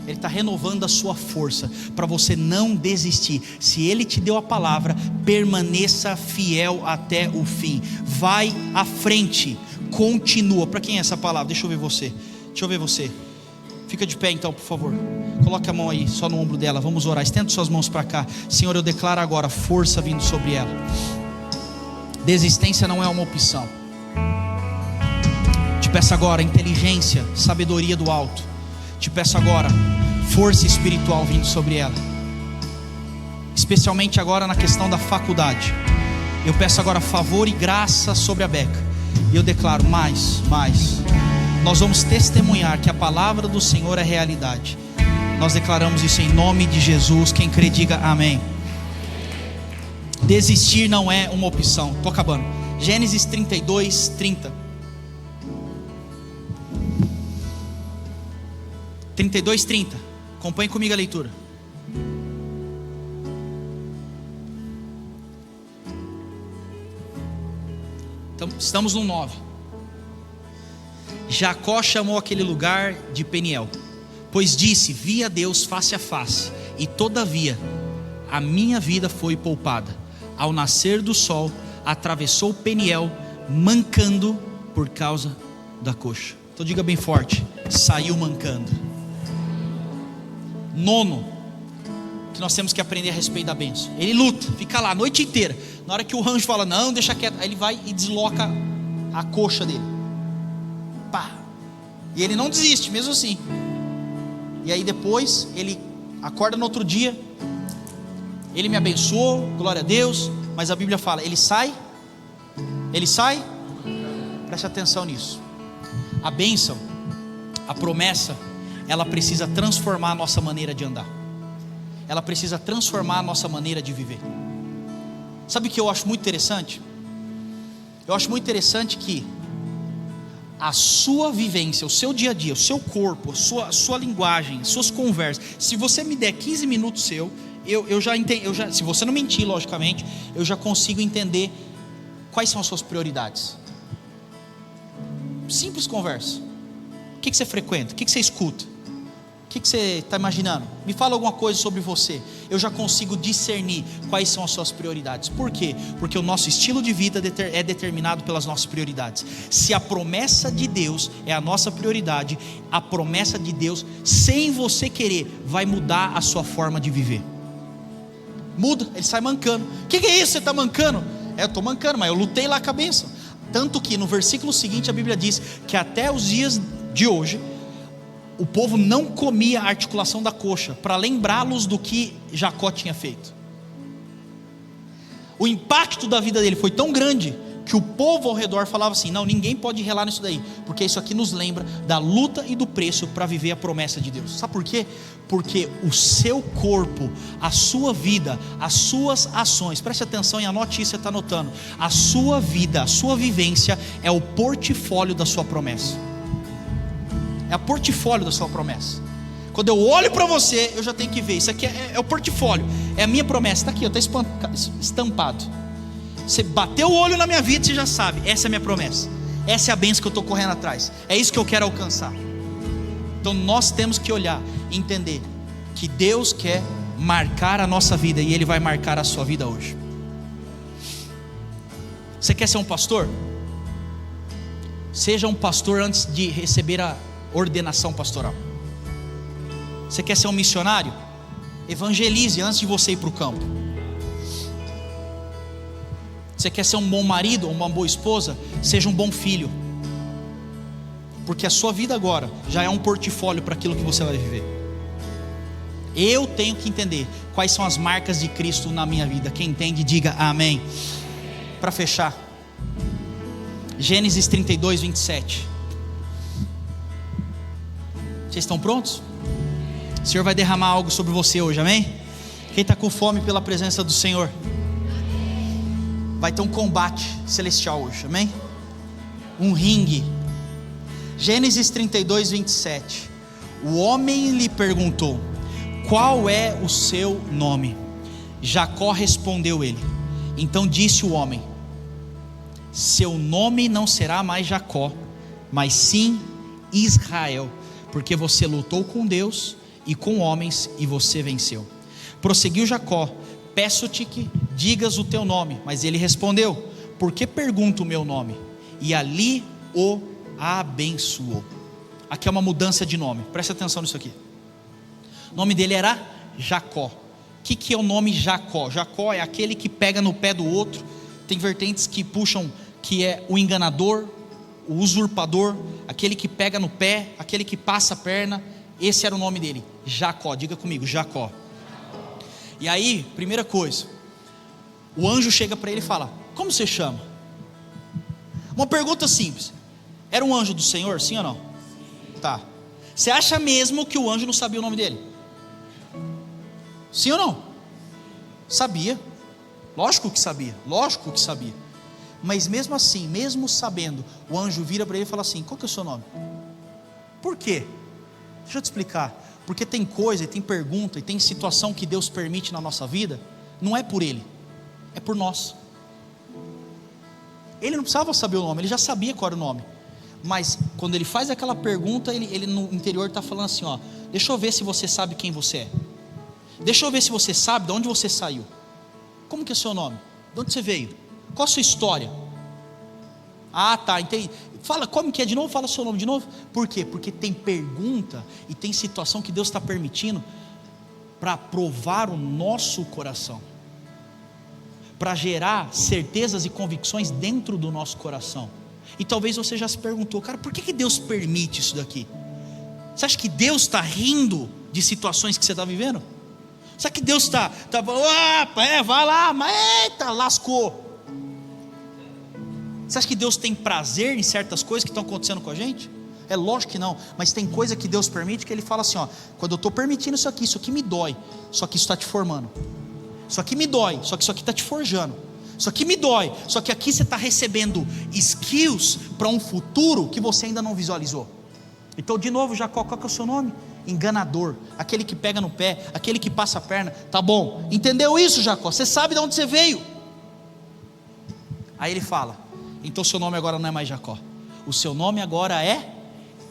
Ele está renovando a sua força para você não desistir. Se Ele te deu a palavra, permaneça fiel até o fim. Vai à frente, continua. Para quem é essa palavra? Deixa eu ver você. Fica de pé então, por favor. Coloque a mão aí, só no ombro dela. Vamos orar. Estenda suas mãos para cá. Senhor, eu declaro agora força vindo sobre ela. Desistência não é uma opção. Te peço agora inteligência, sabedoria do alto. Te peço agora força espiritual vindo sobre ela, especialmente agora na questão da faculdade. Eu peço agora favor e graça sobre a Beca. E eu declaro mais. Nós vamos testemunhar que a palavra do Senhor é realidade. Nós declaramos isso em nome de Jesus. Quem crê diga amém. Desistir não é uma opção. Estou acabando. Gênesis 32, 30. 32, 30. Acompanhe comigo a leitura. Então, estamos no 9. Jacó chamou aquele lugar de Peniel, pois disse: vi a Deus face a face, e todavia a minha vida foi poupada. Ao nascer do sol, atravessou Peniel, mancando por causa da coxa. Então diga bem forte: saiu mancando. 9, que nós temos que aprender a respeito da bênção. Ele luta, fica lá a noite inteira. Na hora que o anjo fala, não, deixa quieto, aí ele vai e desloca a coxa dele. Pá. E ele não desiste, mesmo assim. E aí depois, ele acorda no outro dia. Ele me abençoou, glória a Deus. Mas a Bíblia fala, ele sai. Preste atenção nisso. A bênção, a promessa, ela precisa transformar a nossa maneira de andar. Ela precisa transformar a nossa maneira de viver. Sabe o que eu acho muito interessante? Eu acho muito interessante que a sua vivência, o seu dia a dia, o seu corpo, a sua linguagem, suas conversas, se você me der 15 minutos eu já entendo, se você não mentir, logicamente, eu já consigo entender quais são as suas prioridades. Simples conversa. O que você frequenta? O que você escuta? O que você está imaginando? Me fala alguma coisa sobre você. Eu já consigo discernir quais são as suas prioridades. Por quê? Porque o nosso estilo de vida é determinado pelas nossas prioridades. Se a promessa de Deus é a nossa prioridade, a promessa de Deus, sem você querer, vai mudar a sua forma de viver. Muda, ele sai mancando. O que é isso? Você está mancando? Eu estou mancando, mas eu lutei lá com a bênção. Tanto que no versículo seguinte a Bíblia diz que até os dias de hoje o povo não comia a articulação da coxa, para lembrá-los do que Jacó tinha feito. O impacto da vida dele foi tão grande, que o povo ao redor falava assim, não, ninguém pode relar nisso daí, porque isso aqui nos lembra da luta e do preço para viver a promessa de Deus. Sabe por quê? Porque o seu corpo, a sua vida, as suas ações, preste atenção e anote isso, você está anotando, a sua vida, a sua vivência é o portfólio da sua promessa. É o portfólio da sua promessa. Quando eu olho para você, eu já tenho que ver. Isso aqui é o portfólio, é a minha promessa. Está aqui, está estampado. Você bateu o olho na minha vida, você já sabe, essa é a minha promessa. Essa é a bênção que eu estou correndo atrás. É isso que eu quero alcançar. Então nós temos que olhar e entender que Deus quer marcar a nossa vida, e Ele vai marcar a sua vida hoje. Você quer ser um pastor? Seja um pastor antes de receber a ordenação pastoral. Você quer ser um missionário? Evangelize antes de você ir para o campo. Você quer ser um bom marido ou uma boa esposa? Seja um bom filho, porque a sua vida agora já é um portfólio para aquilo que você vai viver. Eu tenho que entender quais são as marcas de Cristo na minha vida. Quem entende diga amém. Para fechar, Gênesis 32, 27. Vocês estão prontos? O Senhor vai derramar algo sobre você hoje, amém? Quem está com fome pela presença do Senhor, vai ter um combate celestial hoje, amém? Um ringue. Gênesis 32, 27. O homem lhe perguntou: qual é o seu nome? Jacó respondeu ele. Então disse o homem: seu nome não será mais Jacó, mas sim Israel, porque você lutou com Deus e com homens, e você venceu. Prosseguiu Jacó: peço-te que digas o teu nome. Mas ele respondeu: por que pergunta o meu nome? E ali o abençoou. Aqui é uma mudança de nome, presta atenção nisso aqui. O nome dele era Jacó. O que é o nome Jacó? Jacó é aquele que pega no pé do outro. Tem vertentes que puxam que é o enganador, o usurpador, aquele que pega no pé, aquele que passa a perna. Esse era o nome dele, Jacó. Diga comigo, Jacó. E aí, primeira coisa, o anjo chega para ele e fala: como você chama? Uma pergunta simples. Era um anjo do Senhor, sim ou não? Tá. Você acha mesmo que o anjo não sabia o nome dele? Sim ou não? Sabia. Lógico que sabia. Lógico que sabia. Mas mesmo assim, mesmo sabendo, o anjo vira para ele e fala assim: qual que é o seu nome? Por quê? Deixa eu te explicar. Porque tem coisa, e tem pergunta, e tem situação que Deus permite na nossa vida. Não é por ele, é por nós. Ele não precisava saber o nome, ele já sabia qual era o nome. Mas quando ele faz aquela pergunta, ele no interior está falando assim: ó, deixa eu ver se você sabe quem você é. Deixa eu ver se você sabe de onde você saiu. Como que é o seu nome? De onde você veio? Qual a sua história? Ah, tá, entendi. Fala, como que é de novo? Fala o seu nome de novo. Por quê? Porque tem pergunta e tem situação que Deus está permitindo para provar o nosso coração, para gerar certezas e convicções dentro do nosso coração. E talvez você já se perguntou: cara, por que Deus permite isso daqui? Você acha que Deus está rindo de situações que você está vivendo? Será que Deus está vai lá, mas eita, lascou? Você acha que Deus tem prazer em certas coisas que estão acontecendo com a gente? É lógico que não, mas tem coisa que Deus permite que Ele fala assim: ó, quando eu estou permitindo isso aqui me dói, só que isso está te formando. Isso aqui me dói, só que isso aqui está te forjando. Isso aqui me dói, só que aqui você está recebendo skills para um futuro que você ainda não visualizou. Então, de novo, Jacó, qual que é o seu nome? Enganador, aquele que pega no pé, aquele que passa a perna. Tá bom, entendeu isso, Jacó? Você sabe de onde você veio. Aí ele fala: então seu nome agora não é mais Jacó, o seu nome agora é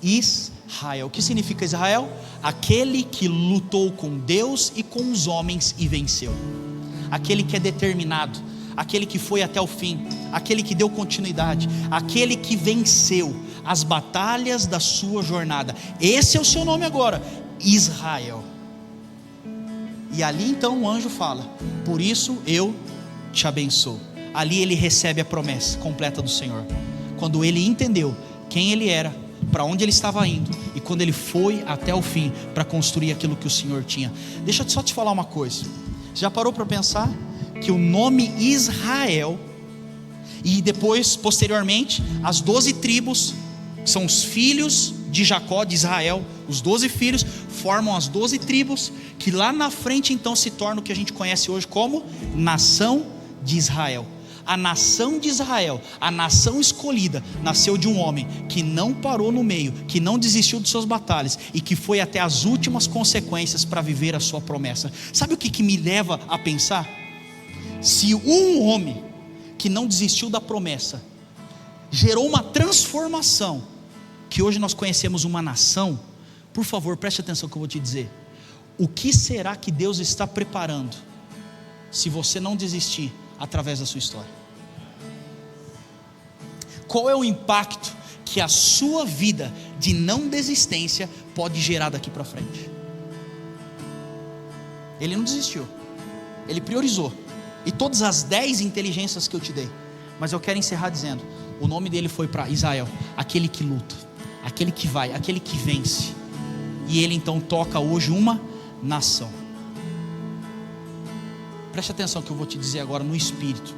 Israel. O que significa Israel? Aquele que lutou com Deus e com os homens e venceu. Aquele que é determinado, aquele que foi até o fim, aquele que deu continuidade, aquele que venceu as batalhas da sua jornada. Esse é o seu nome agora, Israel. E ali então o anjo fala: por isso eu te abençoo. Ali ele recebe a promessa completa do Senhor. Quando ele entendeu quem ele era, para onde ele estava indo, e quando ele foi até o fim para construir aquilo que o Senhor tinha. Deixa eu só te falar uma coisa. Você já parou para pensar que o nome Israel, e depois posteriormente as 12 tribos, que são os filhos de Jacó, de Israel, os 12 filhos formam as 12 tribos, que lá na frente então se torna o que a gente conhece hoje como nação de Israel. A nação de Israel, a nação escolhida, nasceu de um homem que não parou no meio, que não desistiu de suas batalhas e que foi até as últimas consequências para viver a sua promessa. Sabe o que me leva a pensar? Se um homem que não desistiu da promessa gerou uma transformação, que hoje nós conhecemos uma nação, por favor, preste atenção no que eu vou te dizer. O que será que Deus está preparando se você não desistir através da sua história? Qual é o impacto que a sua vida de não desistência pode gerar daqui para frente? Ele não desistiu, ele priorizou. E todas as 10 inteligências que eu te dei, mas eu quero encerrar dizendo: o nome dele foi para Israel, aquele que luta, aquele que vai, aquele que vence. E ele então toca hoje uma nação. Preste atenção que eu vou te dizer agora no Espírito.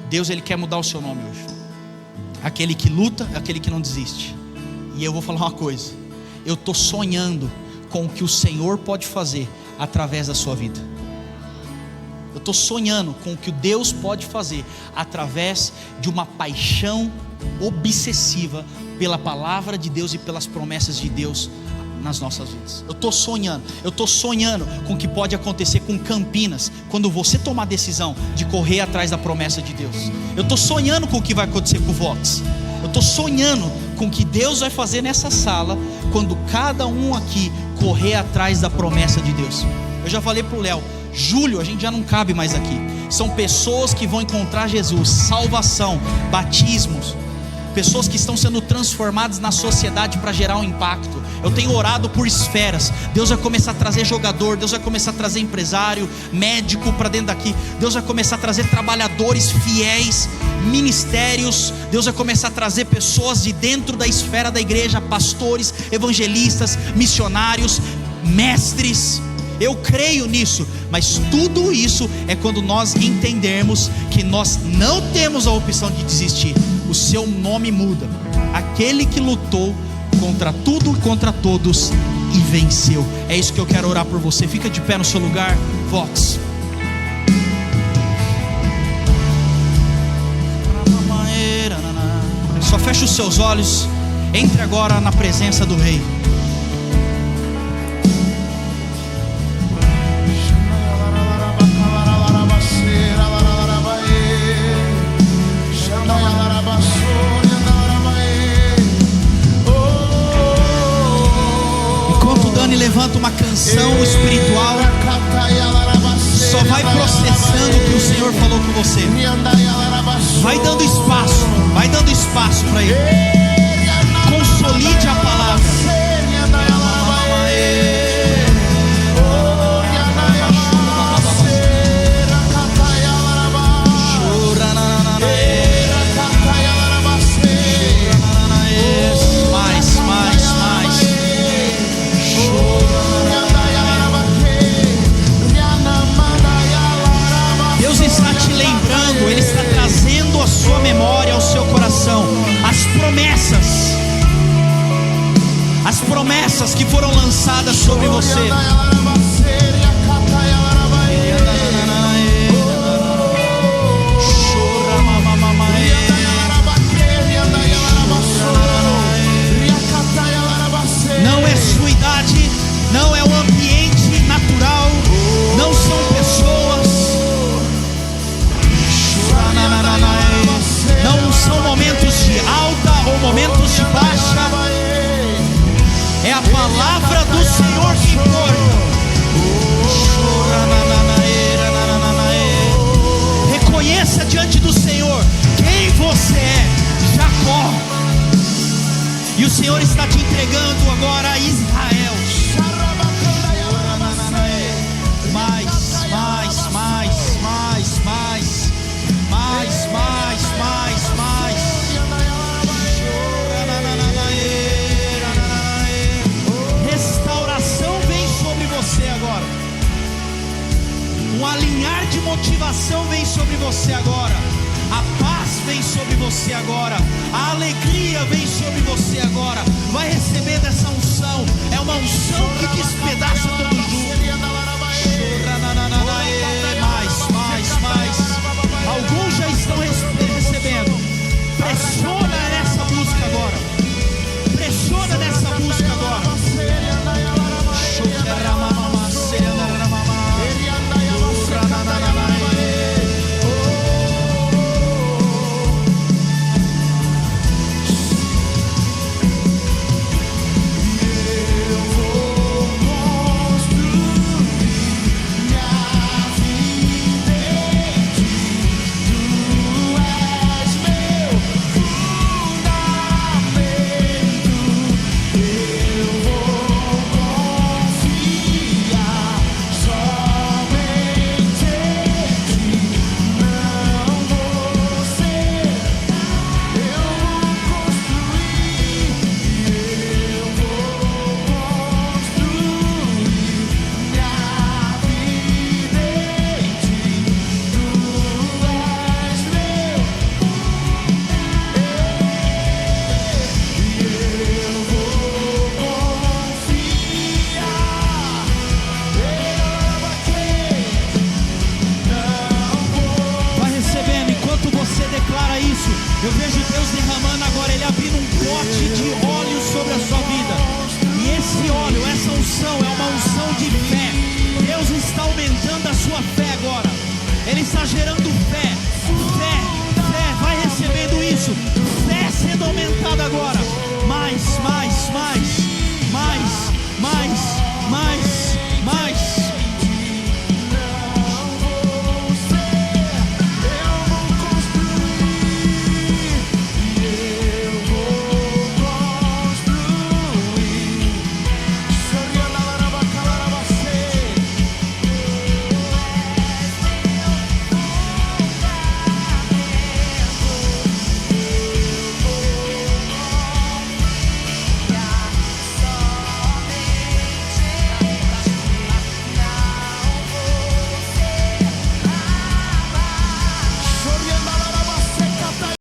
Deus, ele quer mudar o seu nome hoje. Aquele que luta, aquele que não desiste. E eu vou falar uma coisa: eu estou sonhando com o que o Senhor pode fazer através da sua vida. Eu estou sonhando com o que Deus pode fazer através de uma paixão obsessiva pela palavra de Deus e pelas promessas de Deus nas nossas vidas. Eu estou sonhando com o que pode acontecer com Campinas, quando você tomar a decisão de correr atrás da promessa de Deus. Eu estou sonhando com o que vai acontecer com o Vox. Eu estou sonhando com o que Deus vai fazer nessa sala, quando cada um aqui correr atrás da promessa de Deus. Eu já falei para o Léo, julho a gente já não cabe mais aqui. São pessoas que vão encontrar Jesus, salvação, batismos, pessoas que estão sendo transformadas na sociedade para gerar um impacto. Eu tenho orado por esferas. Deus vai começar a trazer jogador, Deus vai começar a trazer empresário, médico para dentro daqui. Deus vai começar a trazer trabalhadores fiéis, ministérios. Deus vai começar a trazer pessoas de dentro da esfera da igreja, pastores, evangelistas, missionários, mestres. Eu creio nisso, mas tudo isso é quando nós entendermos que nós não temos a opção de desistir. O seu nome muda. Aquele que lutou contra tudo e contra todos e venceu. É isso que eu quero orar por você. Fica de pé no seu lugar, Vox. Só fecha os seus olhos. Entre agora na presença do Rei. Levanta uma canção espiritual, só vai processando o que o Senhor falou com você. Vai dando espaço para Ele. Consolide a palavra. Ele está trazendo à sua memória, ao seu coração, as promessas que foram lançadas sobre você. Não é sua idade, não é o ambiente natural, não são pessoas. Não são momentos de alta ou momentos de baixa. É a palavra do Senhor que importa. Reconheça diante do Senhor quem você é, Jacó. E o Senhor está te entregando agora a Israel. Restauração vem sobre você agora. Um alinhar de motivação vem sobre você agora. A paz vem sobre você agora. A alegria vem sobre você agora. Vai receber dessa unção. É uma unção que despedaça todo jugo. Mais. Alguns já estão recebendo. Pressiona nessa busca agora. Pressiona nessa busca agora. Eu vejo Deus derramando agora, Ele abrindo um pote de óleo sobre a sua vida. E esse óleo, essa unção é uma unção de fé. Deus está aumentando a sua fé agora. Ele está gerando fé.